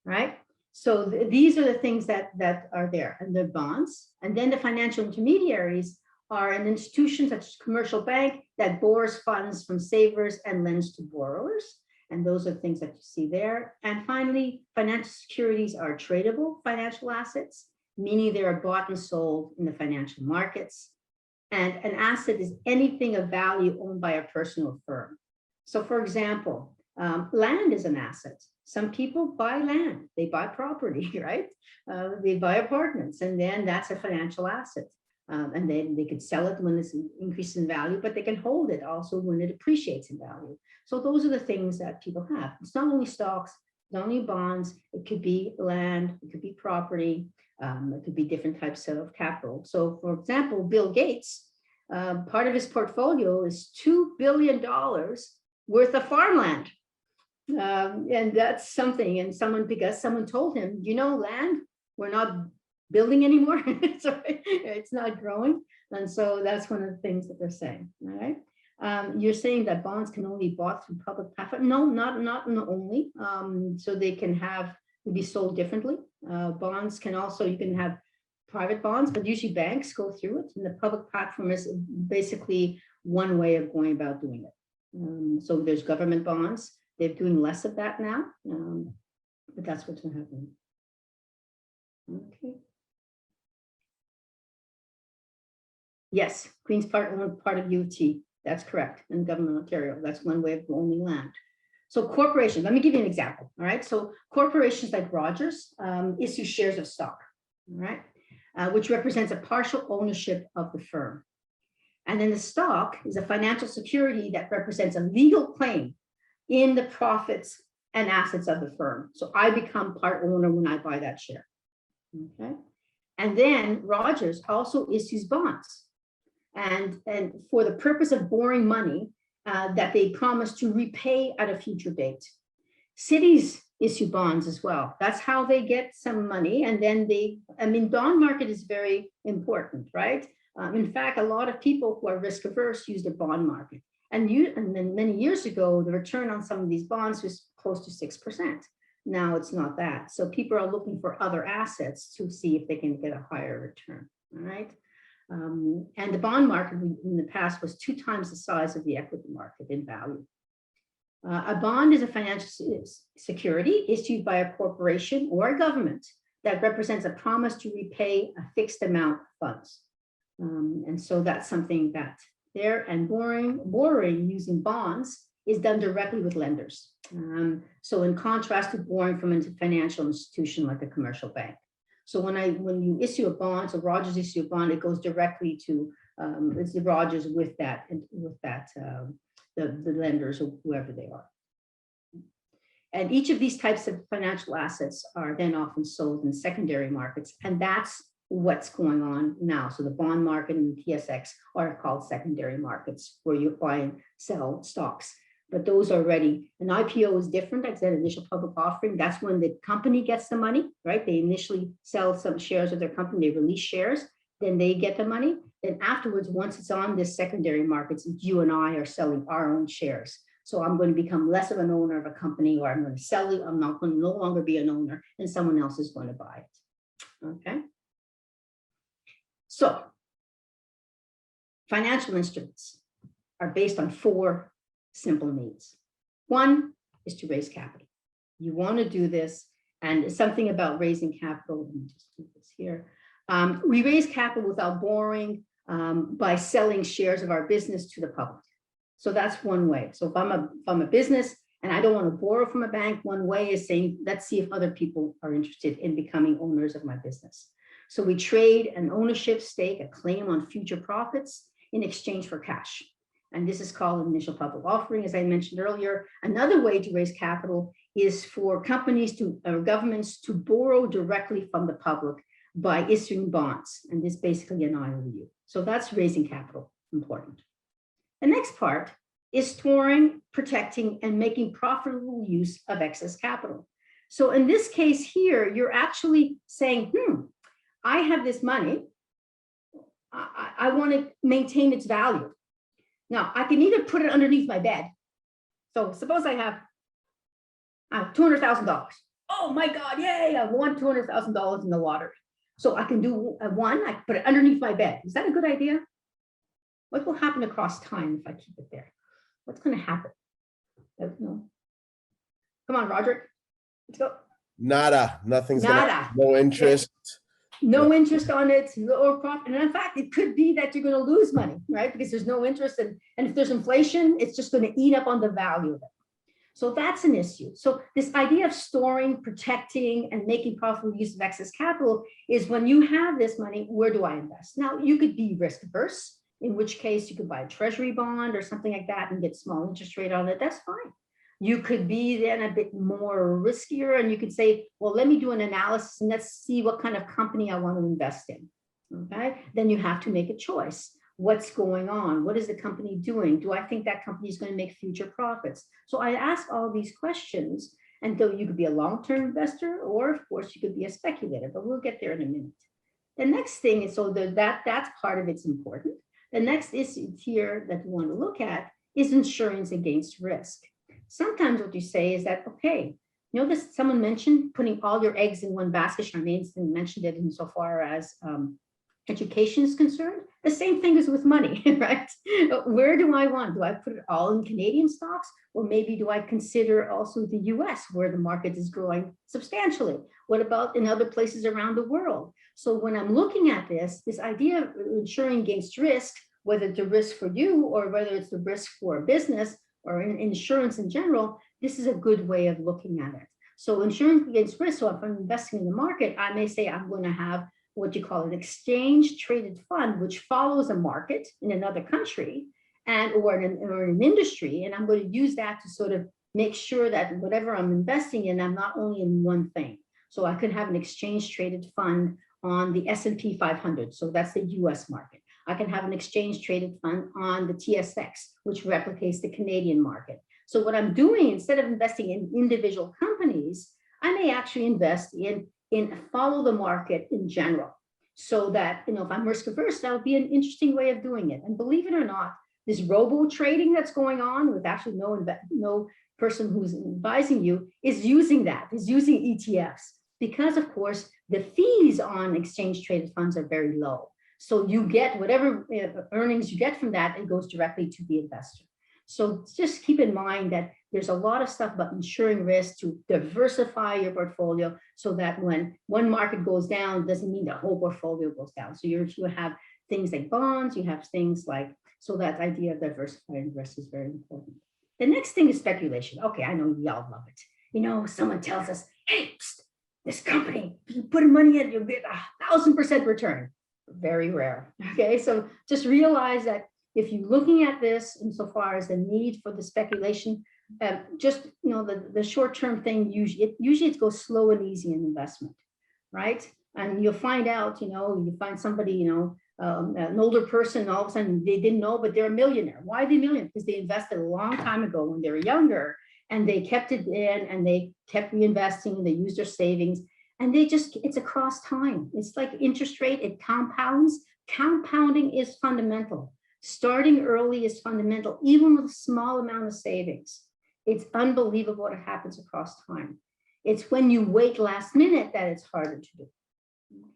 right? So these are the things that are there, and the bonds. And then the financial intermediaries are an institution such as commercial bank that borrows funds from savers and lends to borrowers. And those are things that you see there. And finally, financial securities are tradable financial assets, meaning they are bought and sold in the financial markets. And an asset is anything of value owned by a person or firm. So for example, land is an asset. Some people buy land, they buy property, right? They buy apartments, and then that's a financial asset. And then they could sell it when it's increased in value, but they can hold it also when it appreciates in value. So those are the things that people have. It's not only stocks, it's not only bonds, it could be land, it could be property, it could be different types of capital. So for example, Bill Gates, part of his portfolio is $2 billion worth of farmland. And that's something, and because someone told him, land, we're not building anymore, so it's not growing. And so that's one of the things that they're saying, all right? You're saying that bonds can only be bought through public platform. No, not only. So they can be sold differently. Bonds can also, you can have private bonds, but usually banks go through it. And the public platform is basically one way of going about doing it. So there's government bonds. They're doing less of that now, but that's what's happening. Okay. Yes, Queen's Park, part of U of T. That's correct. And Government of Ontario. That's one way of owning land. So corporations, let me give you an example. All right. So corporations like Rogers issue shares of stock, all right, which represents a partial ownership of the firm. And then the stock is a financial security that represents a legal claim in the profits and assets of the firm. So I become part owner when I buy that share. Okay. And then Rogers also issues bonds. And for the purpose of borrowing money that they promise to repay at a future date. Cities issue bonds as well. That's how they get some money. And then bond market is very important, right? In fact, a lot of people who are risk averse use the bond market. And then many years ago, the return on some of these bonds was close to 6%. Now it's not that. So people are looking for other assets to see if they can get a higher return, all right? And the bond market in the past was 2 times the size of the equity market in value. A bond is a financial security issued by a corporation or a government that represents a promise to repay a fixed amount of funds. And so that's something that there, and borrowing using bonds is done directly with lenders. So in contrast to borrowing from a financial institution like a commercial bank. So when you issue a bond, so Rogers issue a bond, it goes directly to it's the Rogers with the lenders or whoever they are. And each of these types of financial assets are then often sold in secondary markets, and that's what's going on now. So the bond market and the TSX are called secondary markets, where you buy and sell stocks. But those are already, an IPO is different. Like I said, initial public offering, that's when the company gets the money, right? They initially sell some shares of their company, they release shares, then they get the money. Then afterwards, once it's on this secondary markets, you and I are selling our own shares. So I'm going to become less of an owner of a company, or I'm going to sell it. I'm not going to no longer be an owner, and someone else is going to buy it. Okay. So financial instruments are based on 4 simple needs. One is to raise capital. You want to do this, and something about raising capital. Let me just do this here. We raise capital without borrowing by selling shares of our business to the public. So that's one way. So if I'm a business and I don't want to borrow from a bank, one way is saying, let's see if other people are interested in becoming owners of my business. So we trade an ownership stake, a claim on future profits in exchange for cash. And this is called an initial public offering, as I mentioned earlier. Another way to raise capital is for companies or governments to borrow directly from the public by issuing bonds. And this is basically an IOU. So that's raising capital, important. The next part is storing, protecting, and making profitable use of excess capital. So in this case here, you're actually saying, I have this money. I want to maintain its value. Now, I can either put it underneath my bed. So suppose I have $200,000. Oh my God, yay, I won $200,000 in the lottery. So I can do one, I can put it underneath my bed. Is that a good idea? What will happen across time if I keep it there? What's going to happen? No. Come on, Roderick. Let's go. Nada. Nothing's Nada. No interest. No interest on it, or profit. And in fact, it could be that you're going to lose money, right? Because there's no interest. And if there's inflation, it's just going to eat up on the value of it. So that's an issue. So this idea of storing, protecting, and making profitable use of excess capital is when you have this money, where do I invest? Now, you could be risk averse, in which case you could buy a treasury bond or something like that and get small interest rate on it. That's fine. You could be then a bit more riskier, and you could say, well, let me do an analysis and let's see what kind of company I want to invest in. Okay, then you have to make a choice. What's going on? What is the company doing? Do I think that company is going to make future profits? So I ask all these questions, and though you could be a long-term investor, or of course you could be a speculator, but we'll get there in a minute. The next thing is, so that's part of it's important. The next issue here that we want to look at is insurance against risk. Sometimes what you say is that, okay, you know, this someone mentioned putting all your eggs in one basket. Charmaine mentioned it insofar as education is concerned. The same thing is with money, right? Where do I want? Do I put it all in Canadian stocks? Or maybe do I consider also the US, where the market is growing substantially? What about in other places around the world? So when I'm looking at this idea of insuring against risk, whether it's a risk for you or whether it's the risk for a business or insurance in general, this is a good way of looking at it. So insurance against risk, so if I'm investing in the market, I may say I'm going to have what you call an exchange traded fund, which follows a market in another country or an industry. And I'm going to use that to sort of make sure that whatever I'm investing in, I'm not only in one thing. So I could have an exchange traded fund on the S&P 500. So that's the US market. I can have an exchange traded fund on the TSX, which replicates the Canadian market. So what I'm doing, instead of investing in individual companies, I may actually invest in follow the market in general. So that, you know, if I'm risk averse, that would be an interesting way of doing it. And believe it or not, this robo trading that's going on with actually no person who's advising you is using that, is using ETFs. Because of course, the fees on exchange traded funds are very low. So you get whatever earnings you get from that, it goes directly to the investor. So just keep in mind that there's a lot of stuff about insuring risk to diversify your portfolio so that when one market goes down, doesn't mean the whole portfolio goes down. So you have things like bonds, you have things like, so that idea of diversifying risk is very important. The next thing is speculation. Okay, I know y'all love it. You know, someone tells us, hey, psst, this company, if you put money in, you'll get 1,000% return. Very rare. Okay, so just realize that if you're looking at this insofar as the need for the speculation, just, you know, the short-term thing, usually it goes slow and easy in investment, right? And you'll find out, you know, you find somebody, you know, an older person, all of a sudden they didn't know, but they're a millionaire. Why are they a millionaire? Because they invested a long time ago when they were younger, and they kept it in and they kept reinvesting and they used their savings. And it's across time. It's like interest rate, it compounds. Compounding is fundamental. Starting early is fundamental, even with a small amount of savings. It's unbelievable what happens across time. It's when you wait last minute that it's harder to do.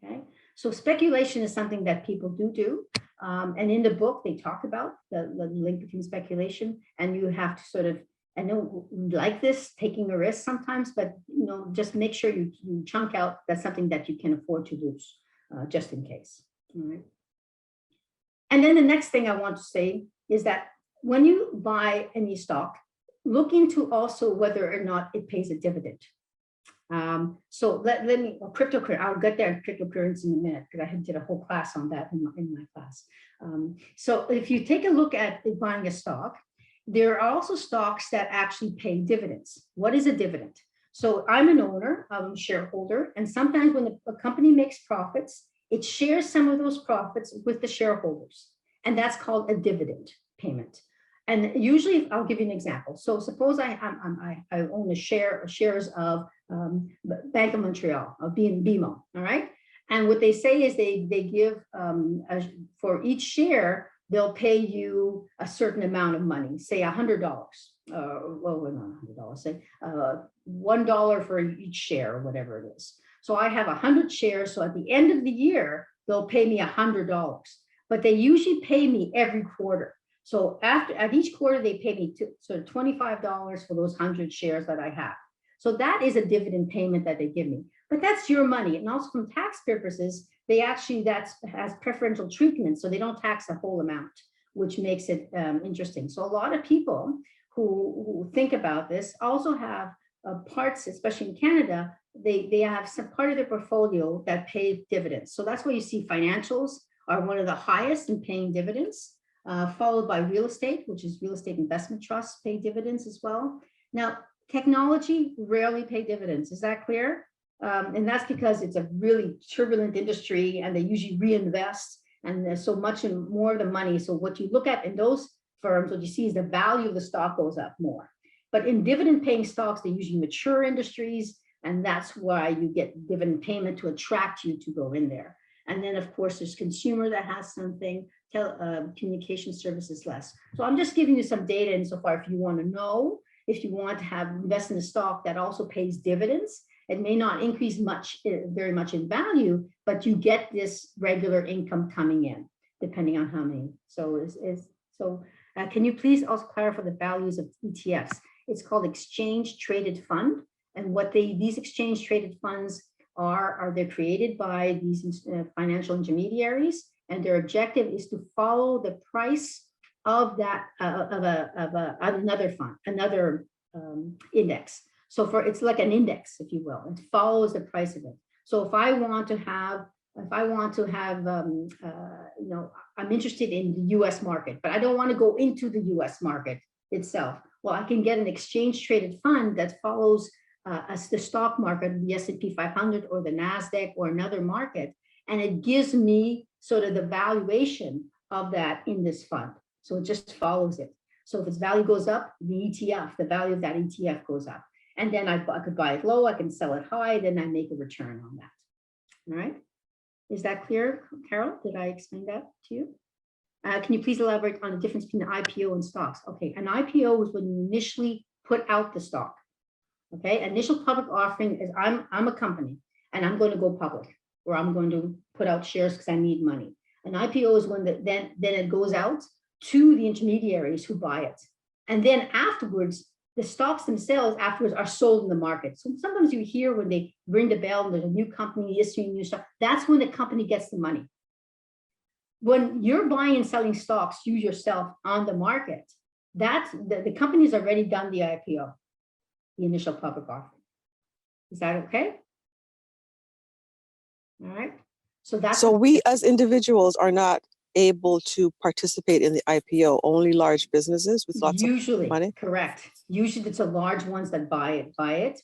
Okay, so speculation is something that people do. And in the book, they talk about the link between speculation, and you have to sort of, I know like this, taking a risk sometimes, but just make sure you chunk out that's something that you can afford to lose, just in case. All right. And then the next thing I want to say is that when you buy any stock, look into also whether or not it pays a dividend. So let me, cryptocurrency, I'll get there in cryptocurrency in a minute, because I did a whole class on that in my class. So if you take a look at buying a stock, there are also stocks that actually pay dividends. What is a dividend? So I'm an owner, I'm a shareholder, and sometimes when a company makes profits, it shares some of those profits with the shareholders, and that's called a dividend payment. And usually, I'll give you an example. So suppose I own shares of Bank of Montreal, of BMO, all right? And what they say is they give, for each share, they'll pay you a certain amount of money, say $100, well, not $100, say $1 for each share, or whatever it is. So I have 100 shares, so at the end of the year, they'll pay me $100, but they usually pay me every quarter. So at each quarter, they pay me sort of $25 for those 100 shares that I have. So that is a dividend payment that they give me, but that's your money. And also from tax purposes, they actually, that has preferential treatment. So they don't tax the whole amount, which makes it interesting. So a lot of people who think about this also have parts, especially in Canada, they have some part of their portfolio that pay dividends. So that's why you see financials are one of the highest in paying dividends. Followed by real estate, which is real estate investment trusts pay dividends as well. Now, technology rarely pay dividends. Is that clear? And that's because it's a really turbulent industry, and they usually reinvest, and there's so much more of the money. So what you look at in those firms, what you see is the value of the stock goes up more. But in dividend paying stocks, they usually mature industries, and that's why you get dividend payment to attract you to go in there. And then, of course, there's consumer that has something, communication services less. So I'm just giving you some data insofar if you want to know, if you want to have invest in a stock that also pays dividends. It may not increase very much in value, but you get this regular income coming in, depending on how many. So can you please also clarify the values of ETFs? It's called exchange traded fund. And what these exchange traded funds are they're created by these financial intermediaries, and their objective is to follow the price of that another fund, another index. So it's like an index, if you will. It follows the price of it. So if I want to have, I'm interested in the U.S. market, but I don't want to go into the U.S. market itself. Well, I can get an exchange traded fund that follows as the stock market, the S&P 500 or the NASDAQ or another market, and it gives me sort of the valuation of that in this fund. So it just follows it. So if its value goes up, the ETF, the value of that ETF goes up. And then I could buy it low, I can sell it high, then I make a return on that. All right. Is that clear, Carol? Did I explain that to you? Can you please elaborate on the difference between an IPO and stocks? Okay, an IPO is when you initially put out the stock. Okay, initial public offering is I'm a company and I'm going to go public, or I'm going to put out shares because I need money. An IPO is when then it goes out to the intermediaries who buy it. And then afterwards, the stocks themselves afterwards are sold in the market. So sometimes you hear when they ring the bell and there's a new company issuing new stock, that's when the company gets the money. When you're buying and selling stocks, you yourself on the market, that's the company's already done the IPO, the initial public offering. Is that okay? All right. So that's so we as individuals are not able to participate in the IPO, only large businesses with lots of money? Correct. Usually it's the large ones that buy it,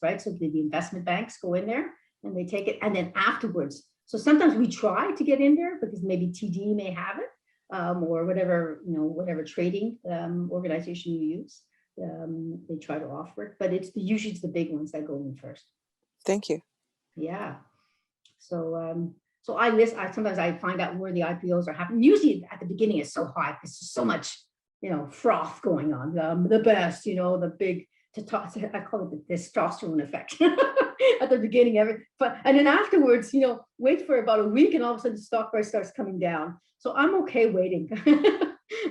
right? So the investment banks go in there and they take it, and then afterwards. So sometimes we try to get in there because maybe TD may have it, or whatever, whatever trading organization you use. They try to offer it, but usually it's the big ones that go in first. Thank you. Yeah. So sometimes I find out where the IPOs are happening. Usually at the beginning it's so high because there's so much, froth going on. The best, the big, I call it the testosterone effect at the beginning of it. And then afterwards, wait for about a week and all of a sudden the stock price starts coming down. So I'm okay waiting.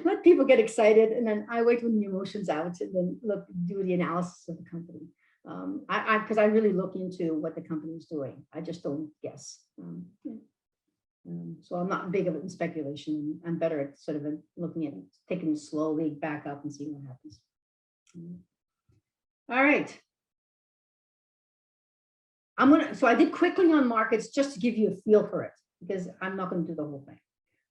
Let people get excited, and then I wait when the emotions out, and then do the analysis of the company. Because I really look into what the company is doing. I just don't guess. So I'm not big of it in speculation. I'm better at sort of looking at it, taking it slowly back up and seeing what happens. All right. So I did quickly on markets just to give you a feel for it, because I'm not going to do the whole thing.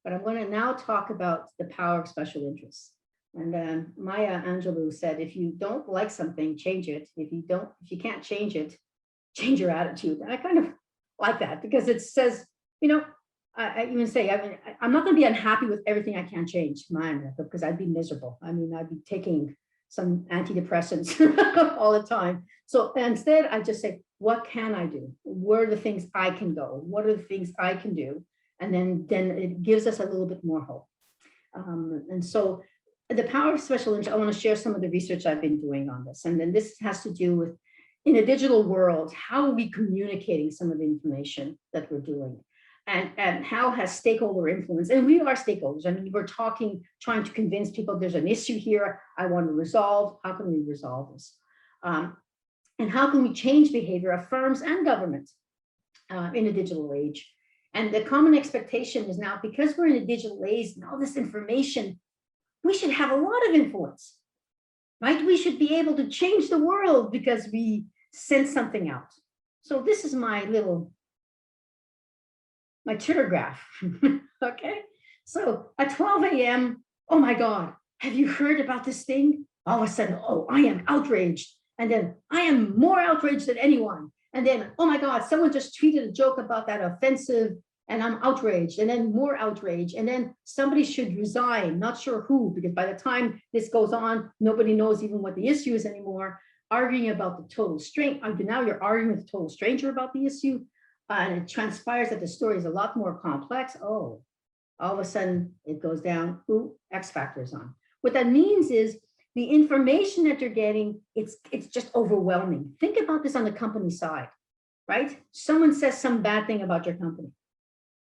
But I'm going to now talk about the power of special interests. And Maya Angelou said, if you don't like something, change it. If you can't change it, change your attitude. And I kind of like that, because it says, I even say, I'm not going to be unhappy with everything I can't change, mine, because I'd be miserable. I'd be taking some antidepressants all the time. So instead, I just say, what can I do? Where are the things I can go? What are the things I can do? And then it gives us a little bit more hope. And so the power of special interest, I want to share some of the research I've been doing on this. And then this has to do with, in a digital world, how are we communicating some of the information that we're doing? And how has stakeholder influence? And we are stakeholders. I mean, we're trying to convince people there's an issue here I want to resolve. How can we resolve this? And how can we change behavior of firms and government in a digital age? And the common expectation is now, because we're in a digital age and all this information, we should have a lot of influence, right? We should be able to change the world because we send something out. So this is my Twitter graph, okay? So at 12 a.m., oh my God, have you heard about this thing? All of a sudden, oh, I am outraged. And then I am more outraged than anyone. And then, oh my God, someone just tweeted a joke about that offensive, and I'm outraged, and then more outrage. And then somebody should resign, not sure who, because by the time this goes on, nobody knows even what the issue is anymore, arguing about the total stranger. Now you're arguing with a total stranger about the issue. And it transpires that the story is a lot more complex. Oh, all of a sudden it goes down, ooh, X factor is on. What that means is the information that you're getting, it's just overwhelming. Think about this on the company side, right? Someone says some bad thing about your company.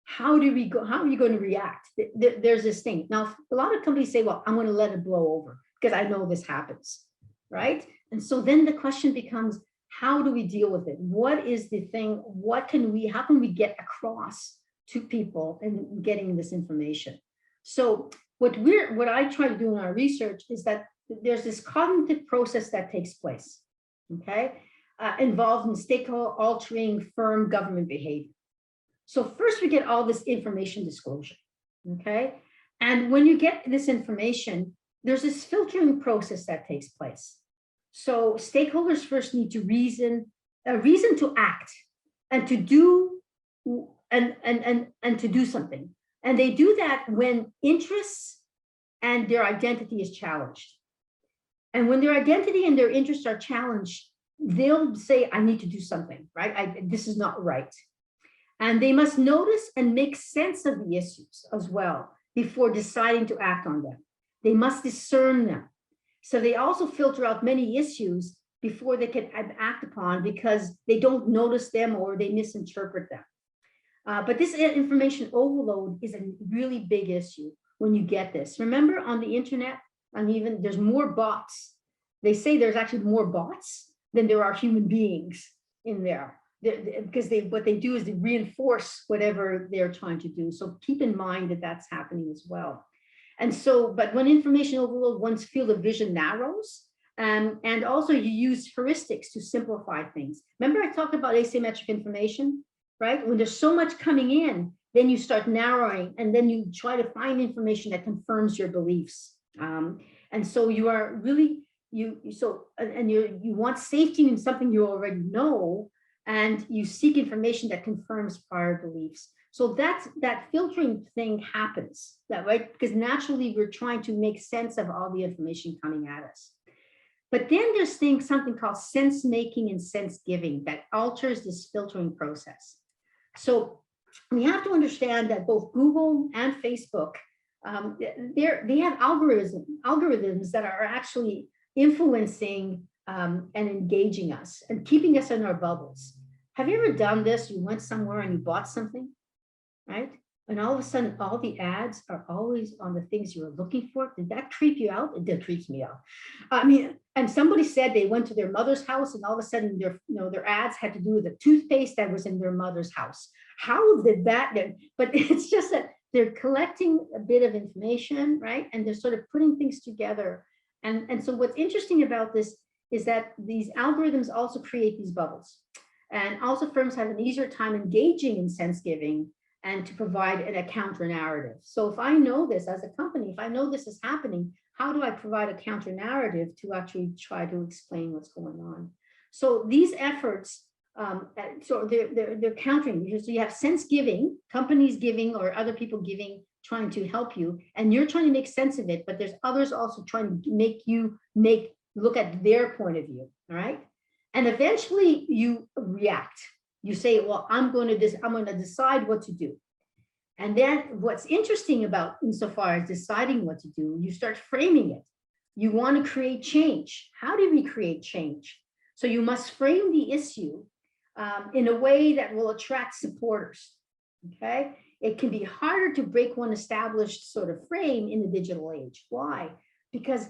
How are you going to react? There's this thing. Now, a lot of companies say, well, I'm going to let it blow over because I know this happens, right? And so then the question becomes, how do we deal with it? What is the thing? How can we get across to people in getting this information? So what I try to do in our research is that there's this cognitive process that takes place, okay, involved in stakeholder altering firm government behavior. So first we get all this information disclosure, okay? And when you get this information, there's this filtering process that takes place. So stakeholders first need to reason to act and to do and to do something. And they do that when interests and their identity is challenged. And when their identity and their interests are challenged, they'll say, I need to do something, right? This is not right. And they must notice and make sense of the issues as well before deciding to act on them. They must discern them. So they also filter out many issues before they can act upon because they don't notice them or they misinterpret them. But this information overload is a really big issue when you get this. Remember on the internet, and even there's more bots. They say there's actually more bots than there are human beings in there. Because what they do is they reinforce whatever they're trying to do. So keep in mind that that's happening as well. And so, but when information overload, one's field of vision narrows, and also you use heuristics to simplify things. Remember I talked about asymmetric information, right? When there's so much coming in, then you start narrowing, and then you try to find information that confirms your beliefs. And so you are really, you want safety in something you already know, and you seek information that confirms prior beliefs. So that filtering thing happens, right? Because naturally we're trying to make sense of all the information coming at us. But then there's something called sense making and sense giving that alters this filtering process. So we have to understand that both Google and Facebook, they have algorithms that are actually influencing and engaging us and keeping us in our bubbles. Have you ever done this? You went somewhere and you bought something, right? And all of a sudden, all the ads are always on the things you were looking for. Did that creep you out? It did creep me out. I mean, and somebody said they went to their mother's house and all of a sudden their ads had to do with the toothpaste that was in their mother's house. How did that? But it's just that they're collecting a bit of information, right? And they're sort of putting things together. And so what's interesting about this is that these algorithms also create these bubbles. And also firms have an easier time engaging in sense giving and to provide a counter narrative. So if I know this as a company, if I know this is happening, how do I provide a counter narrative to actually try to explain what's going on? So these efforts, so they're countering. So you have sense giving, companies giving or other people giving, trying to help you, and you're trying to make sense of it, but there's others also trying to make you look at their point of view, all right? And eventually you react. You say, well, I'm going to decide what to do. And then what's interesting about insofar as deciding what to do, you start framing it. You want to create change. How do we create change? So you must frame the issue in a way that will attract supporters, okay? It can be harder to break one established sort of frame in the digital age. Why? Because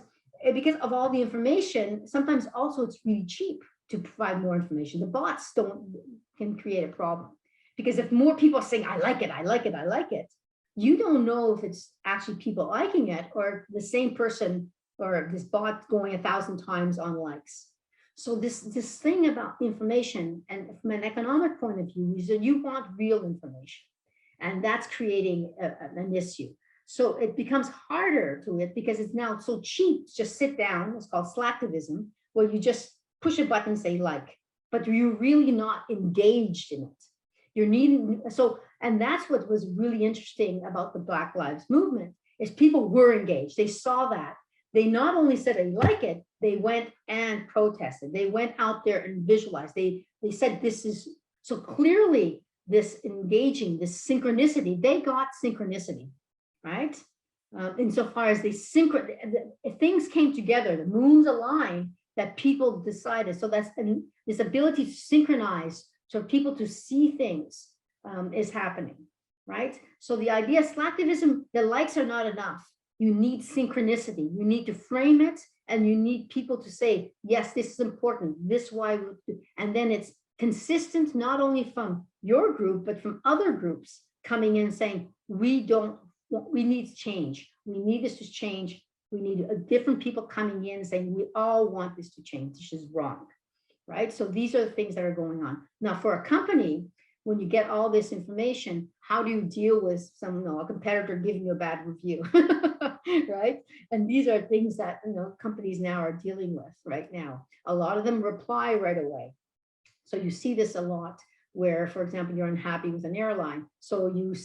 of all the information, sometimes also it's really cheap to provide more information. The bots can create a problem because if more people are saying, I like it, I like it, I like it, you don't know if it's actually people liking it or the same person or this bot going 1,000 times on likes. So this thing about information and from an economic point of view is that you want real information and that's creating an issue. So it becomes harder to it because it's now so cheap to just sit down. It's called slacktivism, where you just push a button and say like, but you're really not engaged in it. You're needing, so, and that's what was really interesting about the Black Lives Movement is people were engaged. They saw that. They not only said they like it, they went and protested. They went out there and visualized. They said this is, so clearly this engaging, this synchronicity, they got synchronicity, right? Insofar as things came together, the moons aligned, that people decided. So that's this ability to synchronize, so people to see things is happening, right? So the idea of slacktivism, the likes are not enough. You need synchronicity. You need to frame it, and you need people to say, yes, this is important. This why, and then it's consistent not only from your group but from other groups coming in saying, we need change. We need this to change. We need different people coming in saying, we all want this to change. This is wrong, right? So these are the things that are going on. Now for a company, when you get all this information, how do you deal with a competitor giving you a bad review, right? And these are things that companies now are dealing with right now. A lot of them reply right away. So you see this a lot where, for example, you're unhappy with an airline. So you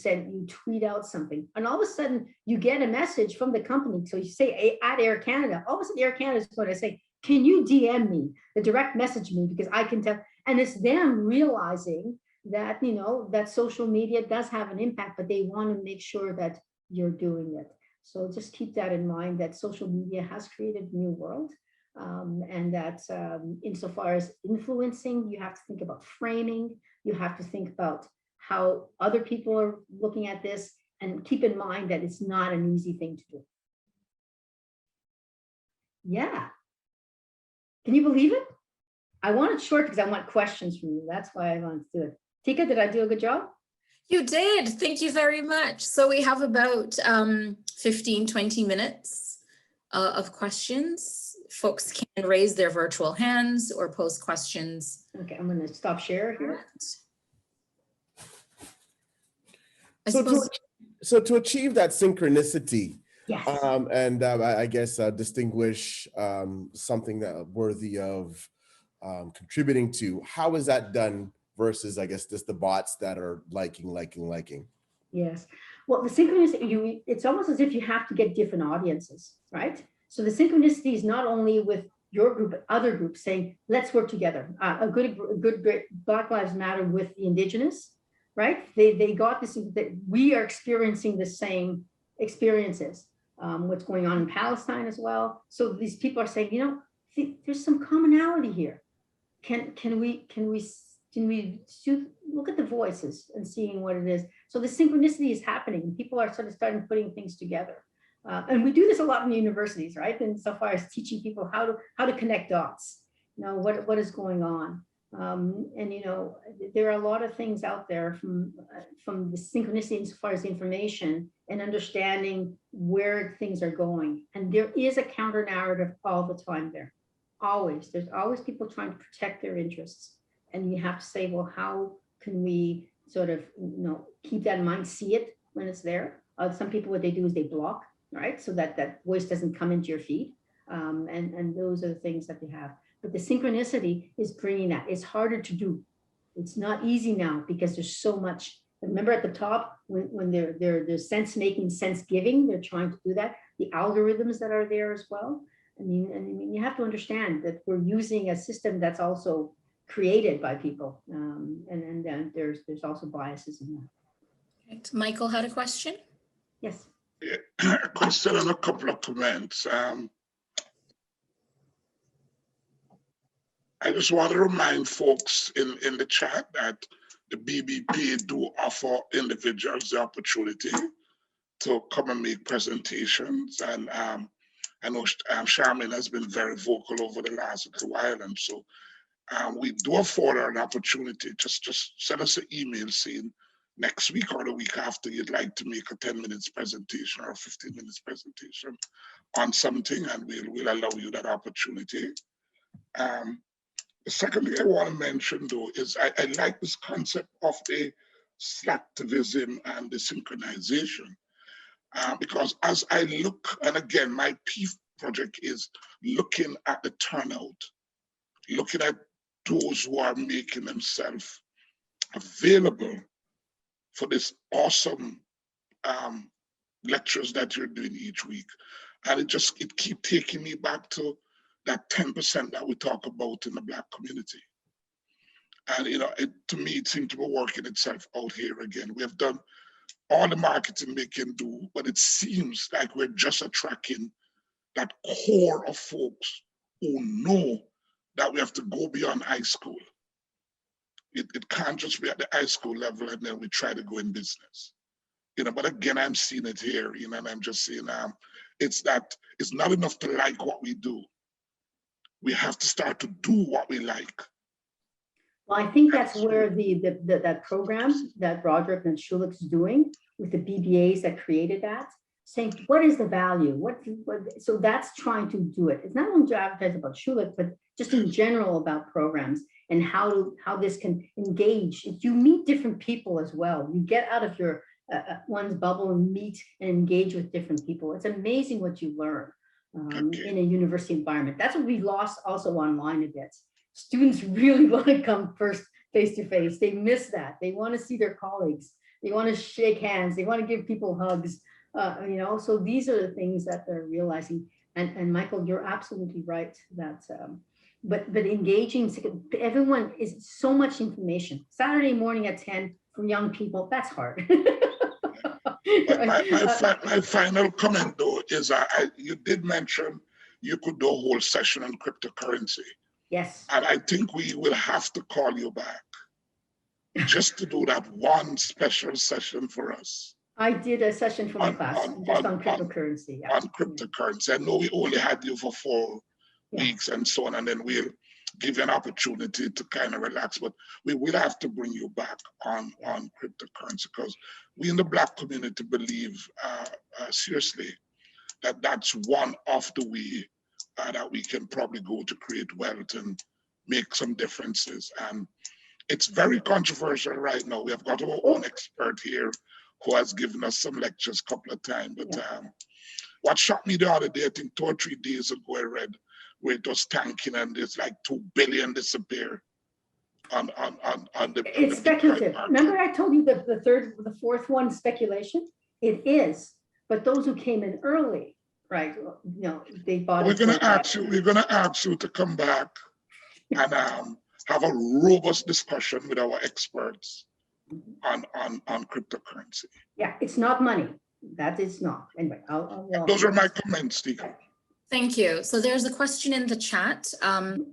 tweet out something and all of a sudden you get a message from the company. So you say at Air Canada, all of a sudden Air Canada is going to say, can you DM me, direct message me because I can tell. And it's them realizing that, that social media does have an impact, but they want to make sure that you're doing it. So just keep that in mind, that social media has created a new world. And that insofar as influencing, you have to think about framing, you have to think about how other people are looking at this, and keep in mind that it's not an easy thing to do. Yeah. Can you believe it? I want it short because I want questions from you. That's why I wanted to do it. Tika, did I do a good job? You did. Thank you very much. So we have about 15, 20 minutes of questions. Folks can raise their virtual hands or post questions. Okay, I'm going to stop share here. So to achieve that synchronicity, yes, and I guess distinguish something that worthy of contributing to, how is that done versus, I guess, just the bots that are liking? Yes. Well, the synchronicity, it's almost as if you have to get different audiences, right? So the synchronicity is not only with your group, but other groups saying, let's work together. A good Black Lives Matter with the Indigenous, right? They got this, that we are experiencing the same experiences. What's going on in Palestine as well. So these people are saying, you know, there's some commonality here. Can we look at the voices and seeing what it is? So the synchronicity is happening. People are sort of starting putting things together. And we do this a lot in the universities, right? And so far as teaching people how to connect dots, you know, what is going on. And, you know, there are a lot of things out there from the synchronicity as far as information and understanding where things are going. And there is a counter narrative all the time there. Always. There's always people trying to protect their interests. And you have to say, well, how can we sort of, you know, keep that in mind, see it when it's there? Some people, what they do is they block, right? So that that voice doesn't come into your feed. And those are the things that they have. But the synchronicity is bringing that. It's harder to do. It's not easy now because there's so much. Remember at the top, when they're sense making, sense giving, they're trying to do that. The algorithms that are there as well. I mean, you have to understand that we're using a system that's also created by people, and then there's also biases in that. Right. Michael had a question. Yes. Yeah, a question and a couple of comments. I just want to remind folks in the chat that the BBP do offer individuals the opportunity to come and make presentations. And I know Charmaine has been very vocal over the last little while. And so we do afford her an opportunity. Just send us an email saying next week or the week after you'd like to make a 10 minutes presentation or a 15 minutes presentation on something, and we'll allow you that opportunity. The second thing I want to mention, though, is I like this concept of the slacktivism and the synchronization, because as I look, and again, my PEEF project is looking at the turnout, looking at those who are making themselves available for this awesome lectures that you're doing each week. And it keeps taking me back to that 10% that we talk about in the Black community. And, you know, to me, it seems to be working itself out here again. We have done all the marketing we can do, but it seems like we're just attracting that core of folks who know that we have to go beyond high school. It can't just be at the high school level and then we try to go in business. You know, but again, I'm seeing it here, you know, and I'm just saying, it's not enough to like what we do. We have to start to do what we like. Well, I think that's where that program that Roderick and Schulich's doing with the BBAs that created that, saying what is the value? So that's trying to do it. It's not only to advertise about Schulich, but just in general about programs and how this can engage. You meet different people as well. You get out of your one's bubble and meet and engage with different people. It's amazing what you learn in a university environment. That's what we lost also online a bit. Students really want to come first face to face. They miss that. They want to see their colleagues. They want to shake hands. They want to give people hugs. You know, so these are the things that they're realizing. And Michael, you're absolutely right that, but engaging, everyone is so much information. Saturday morning at 10 for young people, that's hard. My final comment though is you did mention you could do a whole session on cryptocurrency. Yes. And I think we will have to call you back just to do that one special session for us. I did a session for my class just on cryptocurrency. On cryptocurrency. I know we only had you for 4 weeks and so on, and then we'll give you an opportunity to kind of relax, but we will have to bring you back on cryptocurrency because we in the Black community believe seriously that that's one of the way that we can probably go to create wealth and make some differences. And it's very controversial right now. We have got our own expert here who has given us some lectures a couple of times. But what shocked me the other day, I think 2 or 3 days ago, I read where it was tanking and there's like 2 billion disappear on the. It's speculative. Remember I told you the fourth one speculation? It is, but those who came in early, right? You know, they bought. We're going to ask you to come back and have a robust discussion with our experts on cryptocurrency. Yeah, it's not money. That is not. Anyway, Those are my comments, Tika. Thank you. So there's a question in the chat, from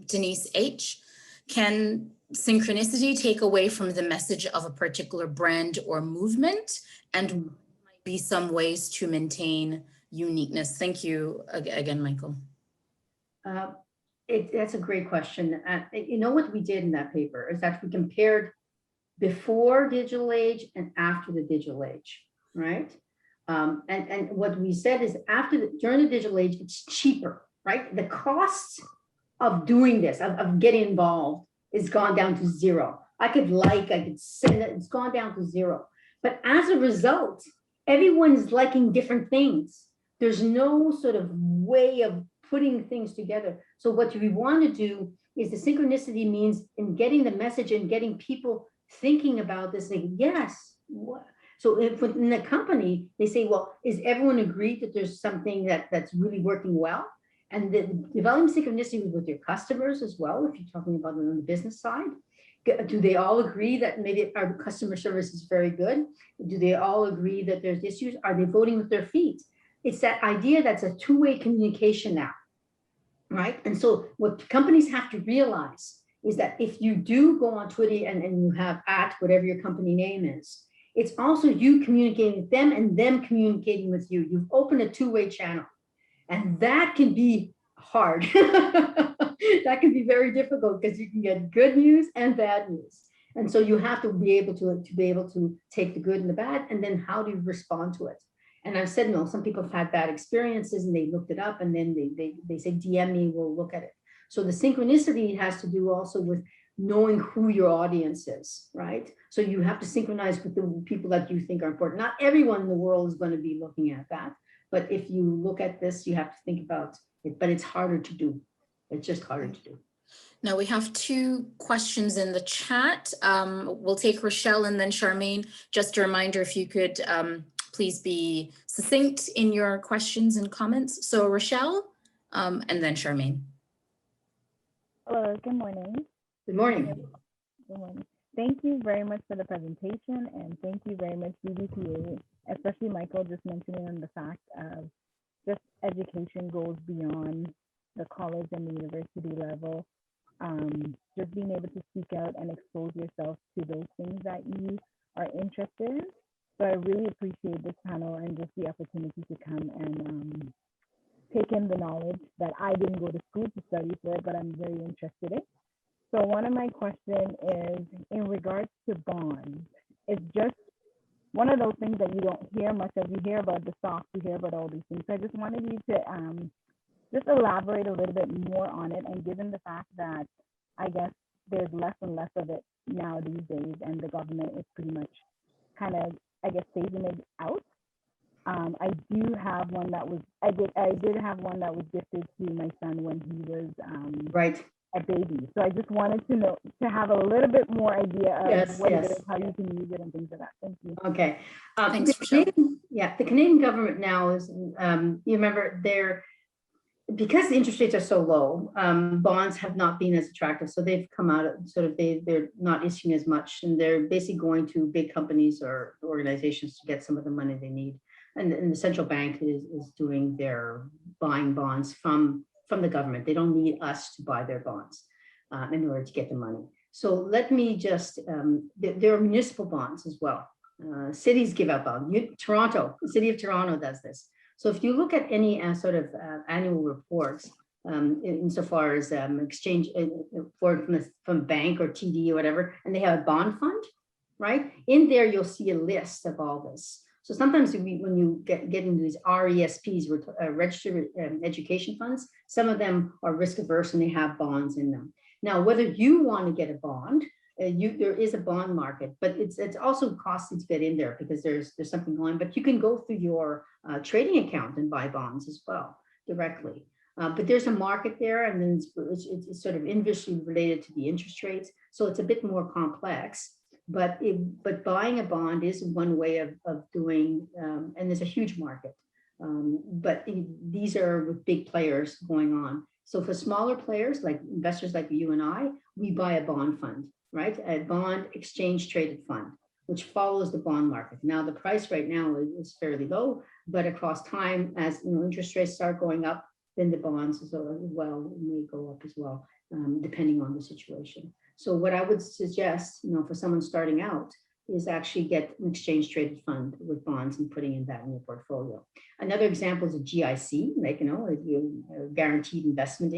Denise H. Can synchronicity take away from the message of a particular brand or movement? And might be some ways to maintain uniqueness? Thank you again, Michael. That's a great question. You know what we did in that paper is that we compared before digital age and after the digital age, right? And what we said is during the digital age, it's cheaper, right? The costs of doing this, of getting involved, is gone down to zero. I could send it, it's gone down to zero. But as a result, everyone's liking different things. There's no sort of way of putting things together. So what we want to do is the synchronicity means in getting the message and getting people thinking about this thing. Yes. So if in the company, they say, well, is everyone agreed that there's something that's really working well? And developing synchronicity with your customers as well, if you're talking about it on the business side. Do they all agree that maybe our customer service is very good? Do they all agree that there's issues? Are they voting with their feet? It's that idea that's a two-way communication now, right? And so what companies have to realize is that if you do go on Twitter and you have @ whatever your company name is, it's also you communicating with them and them communicating with you. You've opened a two-way channel. And that can be hard. That can be very difficult because you can get good news and bad news. And so you have to be able to take the good and the bad, and then how do you respond to it? And I've said, no, some people have had bad experiences and they looked it up and then they say, DM me, we'll look at it. So the synchronicity has to do also with knowing who your audience is, right? So you have to synchronize with the people that you think are important. Not everyone in the world is going to be looking at that. But if you look at this, you have to think about it, but it's harder to do. It's just harder to do. Now we have two questions in the chat. We'll take Rochelle and then Charmaine. Just a reminder, if you could please be succinct in your questions and comments. So Rochelle, and then Charmaine. Hello, good morning. Good morning. Good morning. Thank you very much for the presentation, and thank you very much, BBPA, especially Michael, just mentioning on the fact of just education goes beyond the college and the university level. Just being able to speak out and expose yourself to those things that you are interested in. So I really appreciate this panel and just the opportunity to come and take in the knowledge that I didn't go to school to study for, but I'm very interested in. So one of my questions is in regards to bonds. It's just one of those things that you don't hear much of. You hear about the stocks, you hear about all these things. So I just wanted you to just elaborate a little bit more on it. And given the fact that I guess there's less and less of it now these days, and the government is pretty much kind of, I guess, phasing it out. I do have one that was, I did have one that was gifted to my son when he was right. A baby. So I just wanted to know, to have a little bit more idea of what it is, how you can use it and things like that. Thank you. Okay. Thanks, the Canadian government now is, you remember, because the interest rates are so low, bonds have not been as attractive. So they've come out of sort of, they're not issuing as much, and they're basically going to big companies or organizations to get some of the money they need. And the central bank is doing their buying bonds from the government. They don't need us to buy their bonds in order to get the money. So let me just, there are municipal bonds as well. Cities give out bonds. The city of Toronto does this. So if you look at any sort of annual reports, insofar as exchange from bank or TD or whatever, and they have a bond fund, right? In there, you'll see a list of all this. So sometimes when you get into these RESPs, registered education funds, some of them are risk averse and they have bonds in them. Now, whether you want to get a bond, there is a bond market, but it's also costly to get in there because there's something going. But you can go through your trading account and buy bonds as well directly. But there's a market there, and then it's sort of inversely related to the interest rates, so it's a bit more complex. But buying a bond is one way of doing, and there's a huge market. But these are with big players going on. So for smaller players, like investors like you and I, we buy a bond fund, right? A bond exchange traded fund, which follows the bond market. Now the price right now is fairly low, but across time, as interest rates start going up, then the bonds as well may go up as well, depending on the situation. So what I would suggest, for someone starting out, is actually get an exchange traded fund with bonds and putting in that in your portfolio. Another example is a GIC, like, a guaranteed investment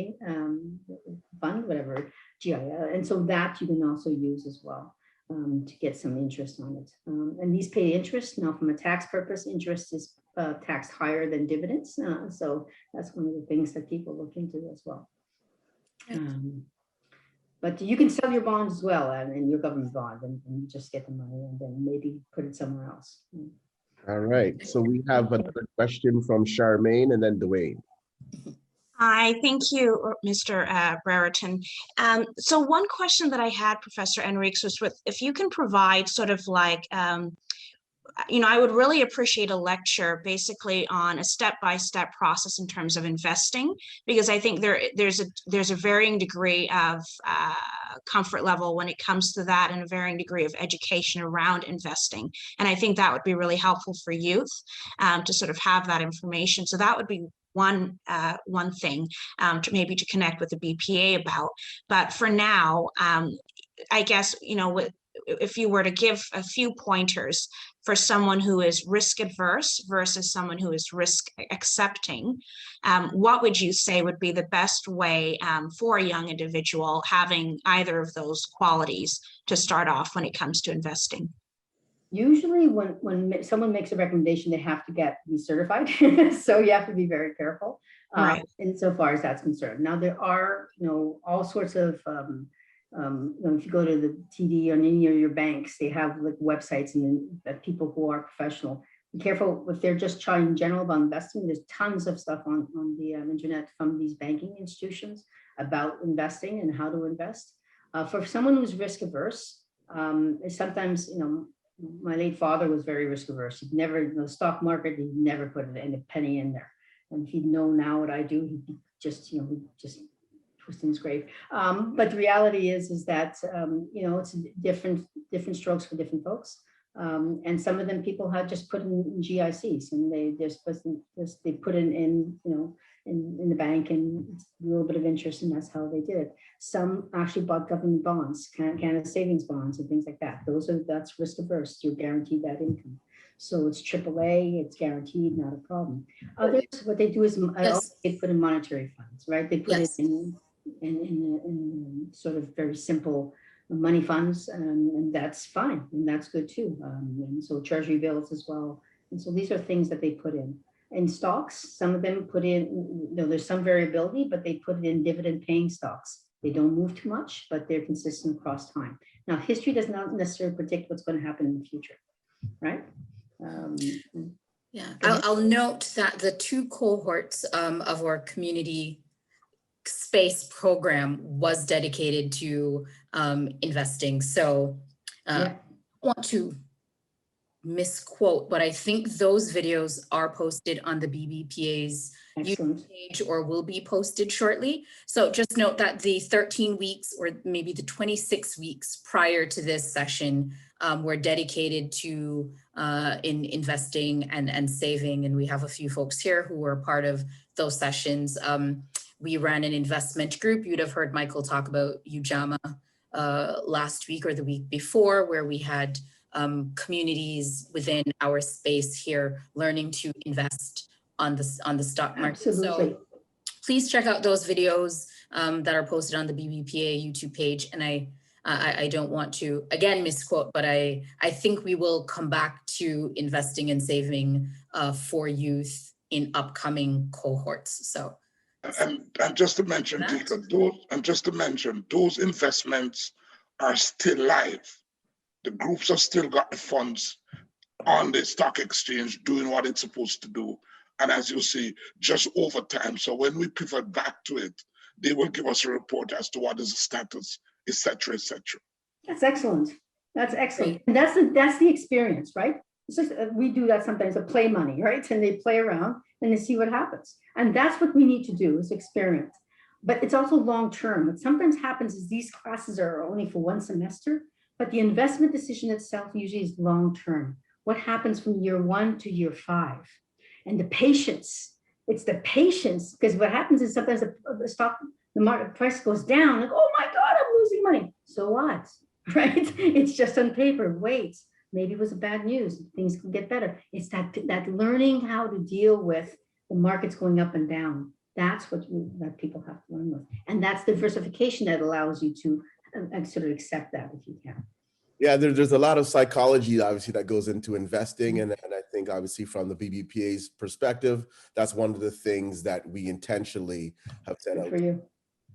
fund, whatever, GIC. And so that you can also use as well to get some interest on it. And these pay interest. Now, from a tax purpose, interest is taxed higher than dividends. So that's one of the things that people look into as well. But you can sell your bonds as well, and your government bond, and just get the money and then maybe put it somewhere else. All right. So we have another question from Charmaine and then Dwayne. Hi, thank you, Mr. Brereton. So one question that I had, Professor Enriques, was if you can provide sort of like, I would really appreciate a lecture basically on a step-by-step process in terms of investing, because I think there's a varying degree of comfort level when it comes to that, and a varying degree of education around investing. And I think that would be really helpful for youth to sort of have that information. So that would be one thing maybe to connect with the BPA about. But for now, I guess, if you were to give a few pointers for someone who is risk adverse versus someone who is risk accepting, what would you say would be the best way for a young individual having either of those qualities to start off when it comes to investing? Usually when someone makes a recommendation, they have to be certified. So you have to be very careful Right. insofar as that's concerned. Now there are, all sorts of, if you go to the TD or any of your banks, they have like websites and people who are professional. Be careful if they're just chatting general about investing. There's tons of stuff on the internet from these banking institutions about investing and how to invest. For someone who's risk averse, sometimes, my late father was very risk averse. He'd never, the stock market, he'd never put a penny in there. And if he'd known now what I do, he'd just twist in his grave. But the reality is that, it's different strokes for different folks. And some of them people had just put in GICs, and they put in the bank, and it's a little bit of interest, and that's how they did it. Some actually bought government bonds, Canada savings bonds and things like that. That's risk averse. You're guaranteed that income. So it's AAA, it's guaranteed, not a problem. Others, what they do is they put in monetary funds, right? They put it in sort of very simple money funds, and that's fine, and that's good too. And so Treasury Bills as well. And so these are things that they put in. In stocks, some of them put in, there's some variability, but they put it in dividend paying stocks. They don't move too much, but they're consistent across time. Now, history does not necessarily predict what's going to happen in the future, right? I'll note that the two cohorts of our community space program was dedicated to investing. So I want to misquote, but I think those videos are posted on the BBPA's YouTube page or will be posted shortly. So just note that the 13 weeks or maybe the 26 weeks prior to this session were dedicated to in investing and saving. And we have a few folks here who were part of those sessions. We ran an investment group. You'd have heard Michael talk about UJAMA last week or the week before, where we had communities within our space here learning to invest on the stock market. Absolutely. So please check out those videos that are posted on the BBPA YouTube page. And I don't want to again misquote, but I think we will come back to investing and saving for youth in upcoming cohorts. So. And just to mention, those investments are still live. The groups have still got the funds on the stock exchange doing what it's supposed to do. And as you see, just over time. So when we pivot back to it, they will give us a report as to what is the status, et cetera, et cetera. That's excellent. That's excellent. And that's the experience, right? It's just, we do that sometimes, a play money, right? And they play around and they see what happens. And that's what we need to do is experiment. but it's also long-term. What sometimes happens is these classes are only for one semester, but the investment decision itself usually is long-term. What happens from year 1 to year 5? And the patience, it's the patience, because what happens is sometimes the market price goes down, like, oh my God, I'm losing money. So what, right? It's just on paper, wait, maybe it was a bad news, things can get better. It's that learning how to deal with the markets going up and down. That's what people have to learn with. And that's diversification that allows you to sort of accept that if you can. Yeah, there's a lot of psychology, obviously, that goes into investing. And I think, obviously, from the BBPA's perspective, that's one of the things that we intentionally have set Good out. for you.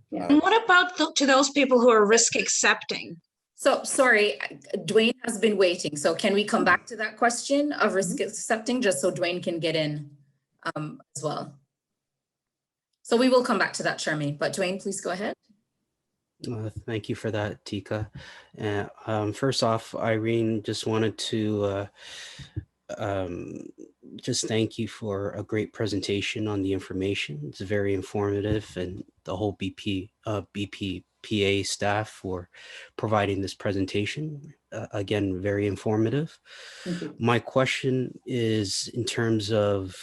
Yeah. And what about to those people who are risk accepting? So sorry, Dwayne has been waiting. So can we come back to that question of risk accepting, just so Dwayne can get in as well? So we will come back to that, Charmaine, but Dwayne, please go ahead. Thank you for that, Tika. First off, Irene, just wanted to just thank you for a great presentation on the information. It's very informative, and the whole BPPA staff for providing this presentation. Again, very informative. My question is in terms of,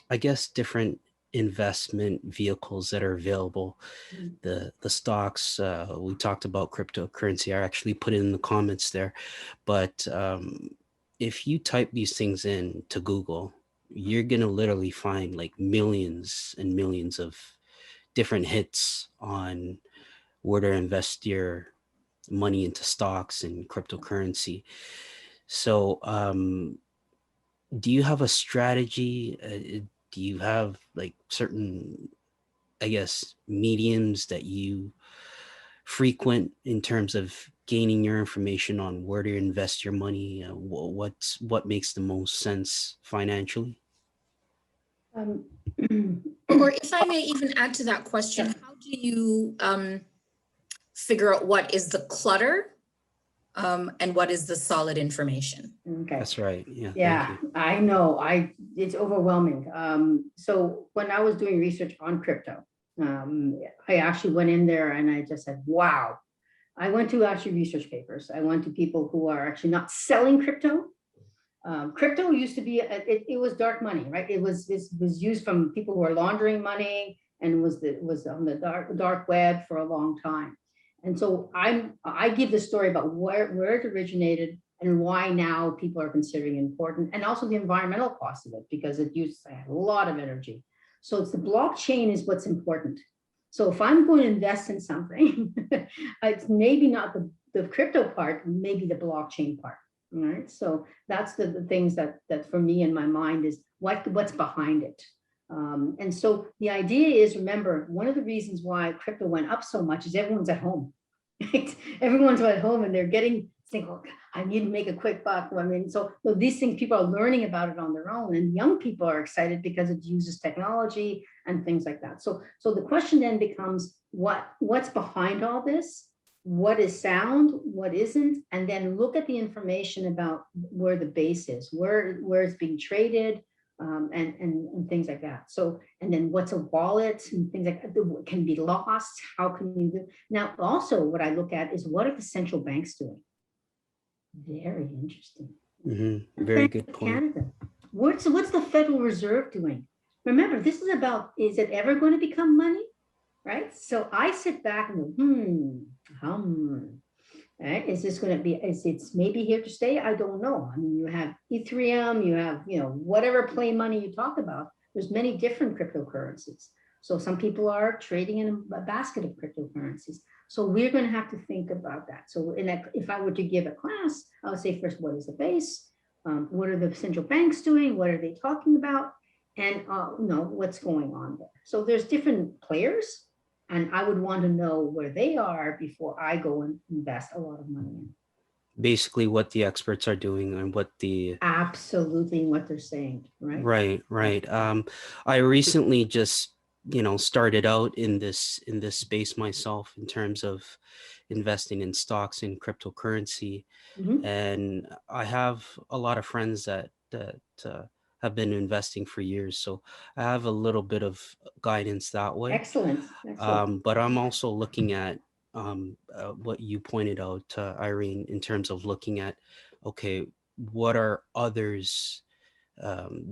I guess, different investment vehicles that are available. The stocks, we talked about cryptocurrency. I actually put it in the comments there, but if you type these things in to Google, you're gonna literally find like millions and millions of different hits on where to invest your money into stocks and cryptocurrency. So do you have a strategy? Do you have like certain, I guess, mediums that you frequent in terms of gaining your information on where to invest your money? What makes the most sense financially? Or if I may even add to that question, how do you figure out what is the clutter and what is the solid information? Okay. That's right. Yeah. Yeah, I know. It's overwhelming. So when I was doing research on crypto, I actually went in there and I just said, wow. I went to actually research papers. I went to people who are actually not selling crypto. Crypto used to be, it was dark money, right? It was used from people who are laundering money and was on the dark web for a long time. And so I give the story about where it originated and why now people are considering it important, and also the environmental cost of it, because it used a lot of energy. So it's the blockchain is what's important. So if I'm going to invest in something, it's maybe not the crypto part, maybe the blockchain part. All right. So that's the things that for me in my mind is what's behind it. And so the idea is, remember, one of the reasons why crypto went up so much is everyone's at home. Right? Everyone's at home and they're thinking, oh, I need to make a quick buck. I mean, so these things, people are learning about it on their own, and young people are excited because it uses technology and things like that. So the question then becomes, what's behind all this? What is sound, what isn't, and then look at the information about where the base is, where it's being traded, and things like that. So, and then what's a wallet and things like that can be lost. How can you do? Now, also what I look at is, what are the central banks doing? Very interesting. Mm-hmm. Very good point. Canada. What's the Federal Reserve doing? Remember, this is about, is it ever going to become money? Right? So I sit back and go, right? Is this going to be, it's maybe here to stay? I don't know. I mean, you have Ethereum, you have, whatever play money you talk about, there's many different cryptocurrencies. So some people are trading in a basket of cryptocurrencies. So we're going to have to think about that. So if I were to give a class, I would say, first, what is the base? What are the central banks doing? What are they talking about? And what's going on there? So there's different players, and I would want to know where they are before I go and invest a lot of money in. Basically what the experts are doing and what the... Absolutely what they're saying, right? Right. I recently just, started out in this space myself in terms of investing in stocks and cryptocurrency. Mm-hmm. And I have a lot of friends that have been investing for years, so I have a little bit of guidance that way. Excellent. Excellent. But I'm also looking at what you pointed out, Irene, in terms of looking at, okay, what are others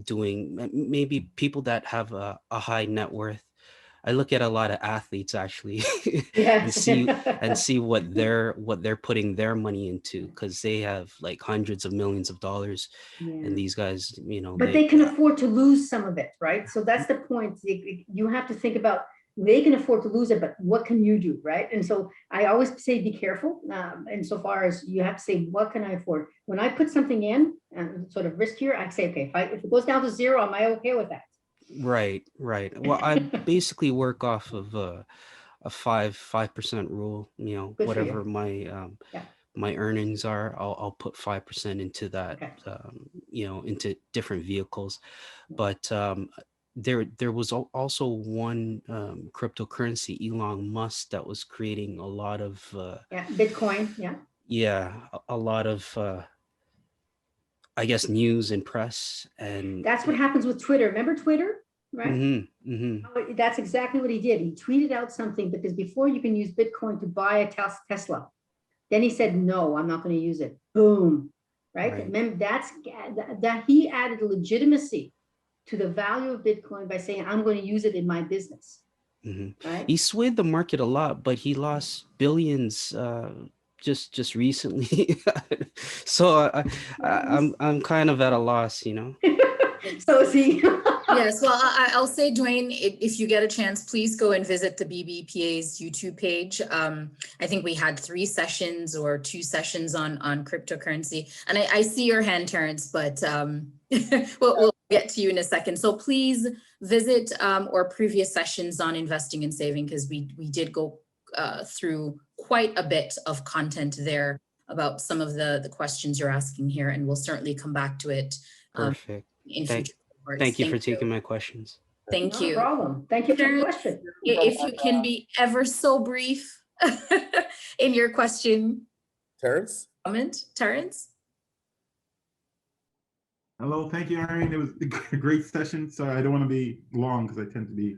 doing? Maybe people that have a high net worth. I look at a lot of athletes actually and Yes. see what they're putting their money into, because they have like hundreds of millions of dollars, Yeah. and these guys, you know, But they can afford to lose some of it, right? So that's the point. You have to think about, they can afford to lose it, but what can you do, right? And so I always say, be careful. Insofar as you have to say, what can I afford? When I put something in and sort of riskier, I say, okay, if it goes down to zero, am I okay with that? Right. Well, I basically work off of a 5% rule. You know, Good for whatever you. my earnings are, I'll put 5% into that. Okay. You know, into different vehicles. But there was also one cryptocurrency, Elon Musk, that was creating a lot of Bitcoin. a lot of I guess news and press, and That's what happens with Twitter. Remember Twitter, right? Mm-hmm. That's exactly what he did. He tweeted out something, because before you can use Bitcoin to buy a Tesla. Then he said, no, I'm not going to use it. Boom. Right? Remember, that he added legitimacy to the value of Bitcoin by saying, I'm going to use it in my business. Right? He swayed the market a lot, but he lost billions just recently. So I'm kind of at a loss, you know. So is he. Yes, well, I'll say, Dwayne, if you get a chance, please go and visit the BBPA's YouTube page. I think we had 3 sessions or 2 sessions on cryptocurrency. And I see your hand, Terrence, but we'll get to you in a second. So please visit our previous sessions on investing and saving, because we did go through quite a bit of content there about some of the questions you're asking here, and we'll certainly come back to it. Perfect. In future reports. Thank you for taking my questions. Thank you. No problem. Thank you for the question. If you can be ever so brief in your question. Terrence? Comment, Terrence? Hello, thank you, Irene. It was a great session. Sorry, I don't want to be long because I tend to be.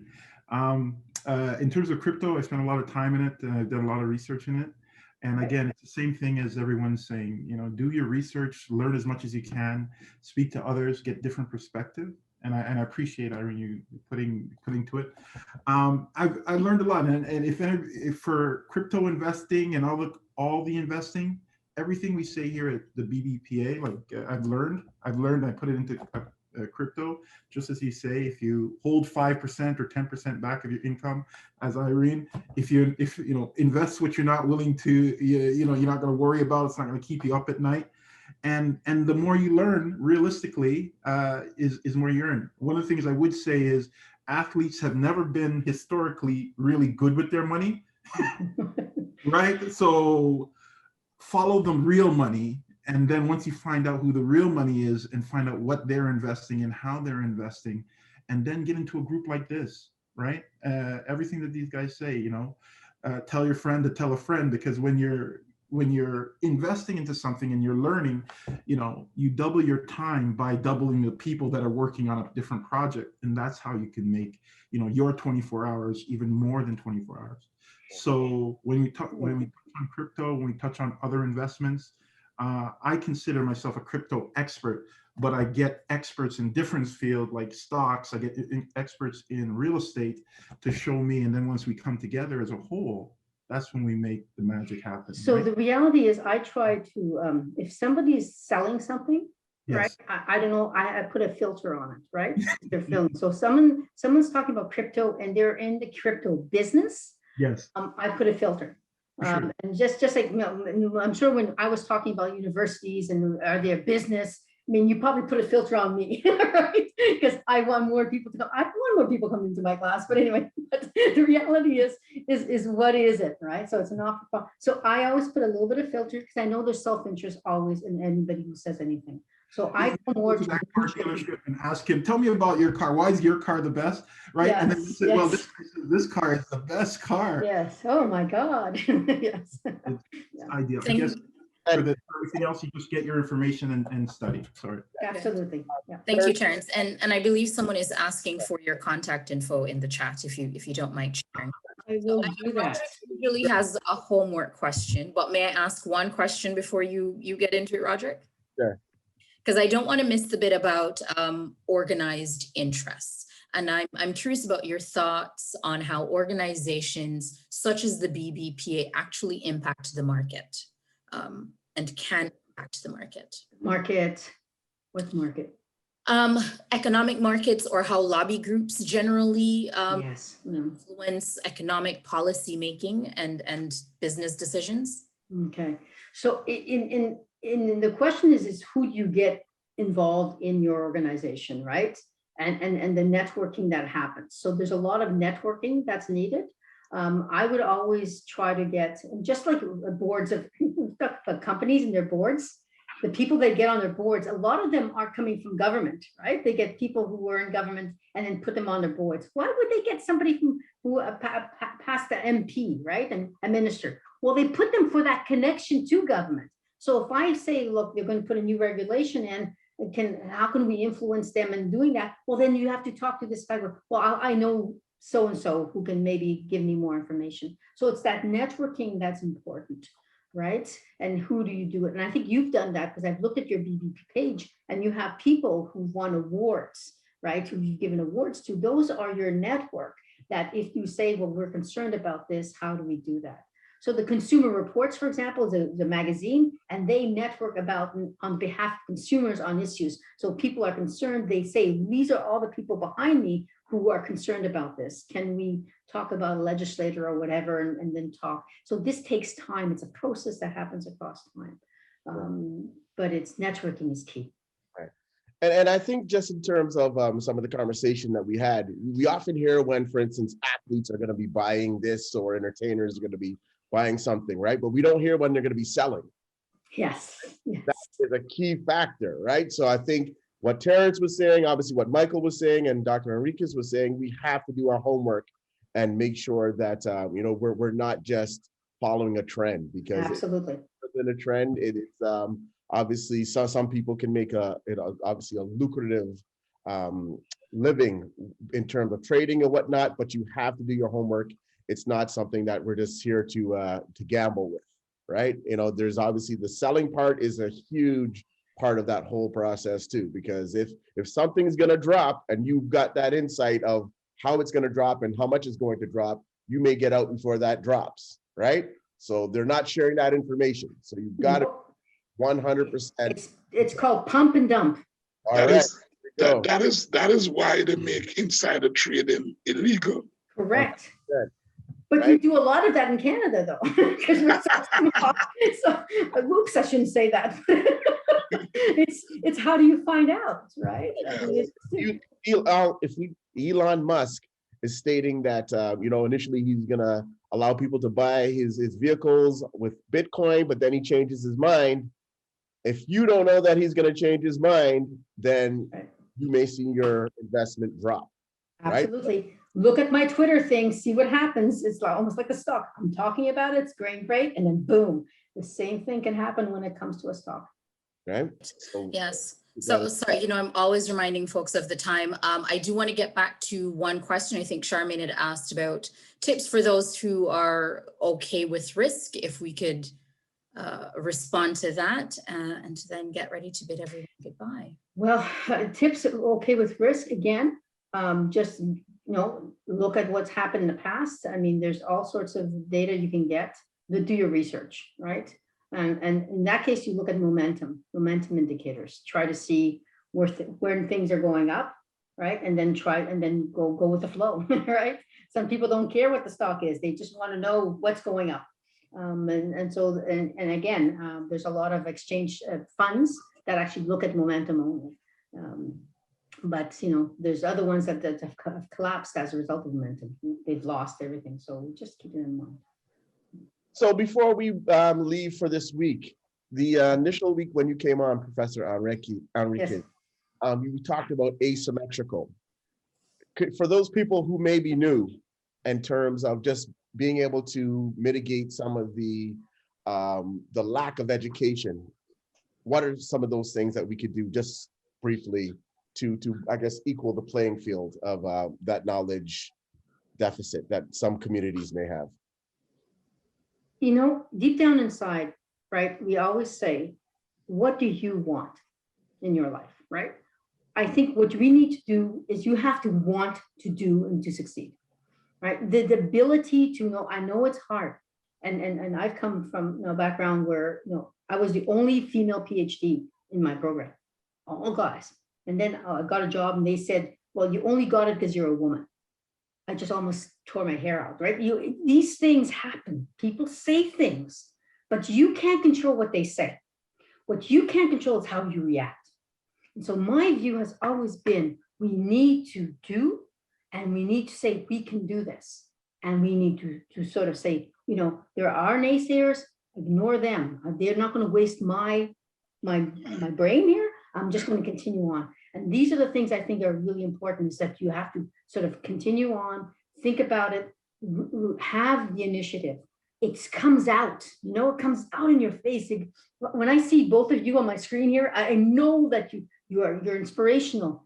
In terms of crypto, I spent a lot of time in it. I've done a lot of research in it. And again, it's the same thing as everyone's saying, you know, do your research, learn as much as you can, speak to others, get different perspective. And I appreciate, Irene, you putting to it. I learned a lot. And if for crypto investing and all the investing, everything we say here at the BBPA, like I've learned, I put it into crypto, just as you say, if you hold 5% or 10% back of your income, as Irene, if you invest what you're not willing to, you're not going to worry about, it's not going to keep you up at night. And the more you learn, realistically, is more you earn. One of the things I would say is athletes have never been historically really good with their money, right? So follow the real money. And then once you find out who the real money is and find out what they're investing and how they're investing, and then get into a group like this, right? Everything that these guys say, tell your friend to tell a friend, because when you're investing into something and you're learning, you double your time by doubling the people that are working on a different project. And that's how you can make, your 24 hours even more than 24 hours. So when we touch on crypto, when we touch on other investments, I consider myself a crypto expert, but I get experts in different fields like stocks. I get experts in real estate to show me. And then once we come together as a whole, that's when we make the magic happen. So right? The reality is I try to, if somebody is selling something, yes. right? I don't know, I put a filter on it, right? They're filming. So someone's talking about crypto and they're in the crypto business. Yes. I put a filter. Sure. And just like, I'm sure when I was talking about universities and are their business, I mean, you probably put a filter on me, right? Because I want more people to come. I want more people coming into my class, but anyway, but the reality is what is it, right? So it's an offer. So I always put a little bit of filter because I know there's self-interest always in anybody who says anything. So I go more to that car dealership and ask him, tell me about your car. Why is your car the best? Right. Yes, and then he said, well, this car is the best car. Yes. Oh my God. Yes. It's ideal. Thank for everything else, you just get your information and study. Sorry. Absolutely. Yeah. Thank you, Terrence. And I believe someone is asking for your contact info in the chat, if you don't mind sharing. I will do that. Usually has a homework question, but may I ask one question before you get into it, Roderick? Sure. Because I don't want to miss the bit about organized interests. And I'm curious about your thoughts on how organizations such as the BBPA actually impact the market and can impact the market. Market, what market? Economic markets, or how lobby groups generally Yes. influence economic policy making and business decisions. Okay. So in the question is who you get involved in your organization, right? And the networking that happens. So there's a lot of networking that's needed. I would always try to get, just like boards of companies and their boards, the people they get on their boards, a lot of them are coming from government, right? They get people who were in government and then put them on their boards. Why would they get somebody who passed the MP, right? And a minister? Well, they put them for that connection to government. So if I say, look, they're going to put a new regulation in, how can we influence them in doing that? Well, then you have to talk to this guy. Well, I know so-and-so who can maybe give me more information. So it's that networking that's important, right? And who do you do it? And I think you've done that, because I've looked at your BBP page and you have people who won awards, right? Who you've given awards to. Those are your network, that if you say, well, we're concerned about this, how do we do that? So the Consumer Reports, for example, is the magazine, and they network about on behalf of consumers on issues. So people are concerned, they say, these are all the people behind me who are concerned about this. Can we talk about a legislator or whatever, and then talk? So this takes time. It's a process that happens across time. But it's networking is key. Right. And I think just in terms of some of the conversation that we had, we often hear when, for instance, athletes are going to be buying this, or entertainers are going to be buying something, right? But we don't hear when they're going to be selling. Yes. That is a key factor, right? So I think what Terrence was saying, obviously what Michael was saying, and Dr. Enriquez was saying, we have to do our homework and make sure that we're not just following a trend, because absolutely within a trend, it is obviously some people can make obviously a lucrative living in terms of trading and whatnot, but you have to do your homework. It's not something that we're just here to gamble with, right? There's obviously the selling part is a huge part of that whole process too, because if something's going to drop and you've got that insight of how it's going to drop and how much it's going to drop, you may get out before that drops, right? So they're not sharing that information. So you've got to 100%. It's called pump and dump. That is why they make insider trading illegal. Correct. But you do a lot of that in Canada, though, because we're so small. So, oops, I shouldn't say that. It's how do you find out, right? Elon Musk is stating that initially he's gonna allow people to buy his vehicles with Bitcoin, but then he changes his mind. If you don't know that he's gonna change his mind, then you may see your investment drop. Absolutely. Right? Look at my Twitter thing, see what happens. It's almost like a stock. I'm talking about it, it's great, and then boom, the same thing can happen when it comes to a stock. Right? Yes. So sorry, I'm always reminding folks of the time. I do want to get back to one question. I think Charmaine had asked about tips for those who are okay with risk. If we could respond to that and then get ready to bid everyone goodbye. Well, tips okay with risk, again, just look at what's happened in the past. I mean, there's all sorts of data you can get. Do your research, right? And in that case, you look at momentum indicators. Try to see where things are going up, right? And then go with the flow, right? Some people don't care what the stock is; they just want to know what's going up. And again, there's a lot of exchange funds that actually look at momentum only. But there's other ones that have collapsed as a result of momentum. They've lost everything. So just keep it in mind. So before we leave for this week, the initial week when you came on, Professor Enriquez, Yes. You talked about asymmetrical. For those people who may be new in terms of just being able to mitigate some of the the lack of education, what are some of those things that we could do just briefly to I guess, equal the playing field of that knowledge deficit that some communities may have? You know, deep down inside, right, we always say, what do you want in your life, right? I think what we need to do is you have to want to do and to succeed, right? The ability to know, I know it's hard. And I've come from a background where, I was the only female PhD in my program, all guys. And then I got a job and they said, well, you only got it because you're a woman. I just almost tore my hair out, right? These things happen. People say things, but you can't control what they say. What you can't control is how you react. And so my view has always been, we need to do, and we need to say, we can do this. And we need to sort of say, there are naysayers, ignore them. They're not going to waste my brain here. I'm just going to continue on. And these are the things I think are really important, is that you have to sort of continue on, think about it, have the initiative. It comes out, it comes out in your face. When I see both of you on my screen here, I know that you're inspirational.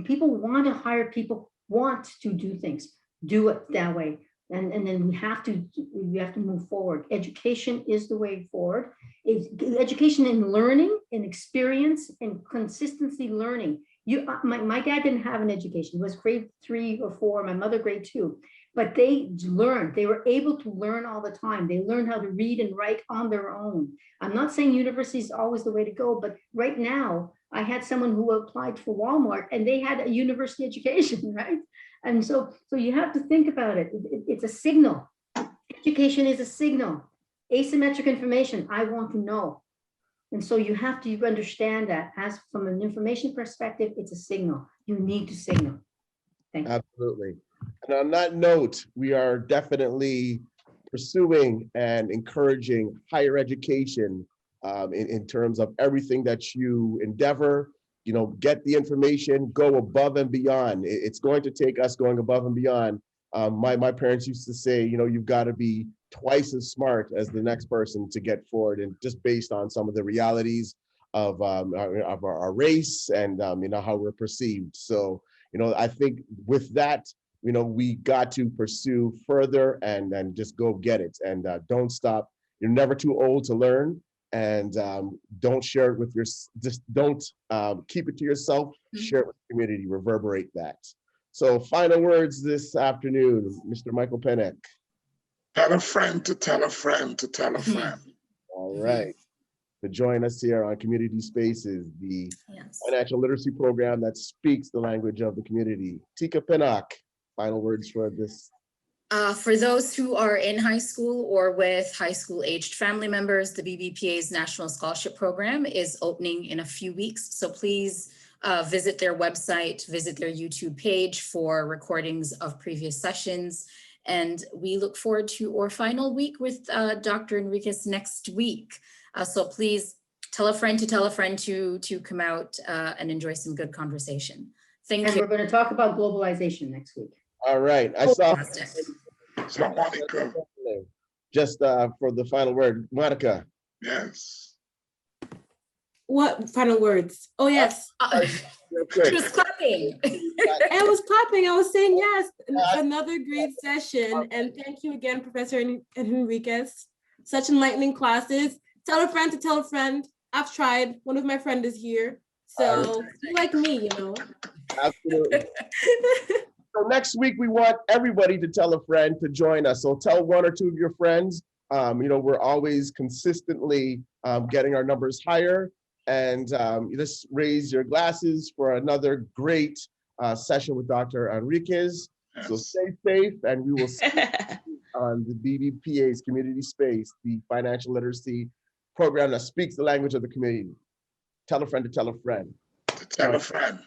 People want to hire people, want to do things, do it that way. And then we have to move forward. Education is the way forward. Education and learning and experience and consistency learning. My dad didn't have an education. He was grade 3 or 4, my mother grade 2, but they learned. They were able to learn all the time. They learned how to read and write on their own. I'm not saying university is always the way to go, but right now I had someone who applied for Walmart and they had a university education, right? And so you have to think about it. It's a signal. Education is a signal. Asymmetric information, I want to know. And so you have to understand that as from an information perspective, it's a signal. You need to signal. Thank you. Absolutely. And on that note, we are definitely pursuing and encouraging higher education in terms of everything that you endeavor. Get the information, go above and beyond. It's going to take us going above and beyond. My parents used to say, you've got to be twice as smart as the next person to get forward, and just based on some of the realities of our race and how we're perceived. So, I think with that, we got to pursue further and just go get it, and don't stop. You're never too old to learn. And don't share it with don't keep it to yourself, share it with the community, reverberate that. So final words this afternoon, Mr. Michael Pennock. Tell a friend to tell a friend to tell a friend. All right. To join us here on Community Spaces, the financial literacy program that speaks the language of the community. Tika Pennock, final words for this. For those who are in high school or with high school aged family members, the BBPA's National Scholarship Program is opening in a few weeks. So please visit their website, visit their YouTube page for recordings of previous sessions. And we look forward to our final week with Dr. Enriquez next week. So please tell a friend to come out and enjoy some good conversation. Thank you. And we're going to talk about globalization next week. All right. I saw just for the final word, Monica. Yes. What final words? Oh, yes. She was clapping. I was clapping. I was saying yes. Another great session. And thank you again, Professor Enriquez. Such enlightening classes. Tell a friend to tell a friend. I've tried. One of my friends is here. So like me, Absolutely. So next week, we want everybody to tell a friend to join us. So tell one or two of your friends. We're always consistently getting our numbers higher. And just raise your glasses for another great session with Dr. Enriquez. Yes. So stay safe, and we will see you on the BBPA's Community Space, the financial literacy program that speaks the language of the community. Tell a friend to tell a friend. To tell a friend.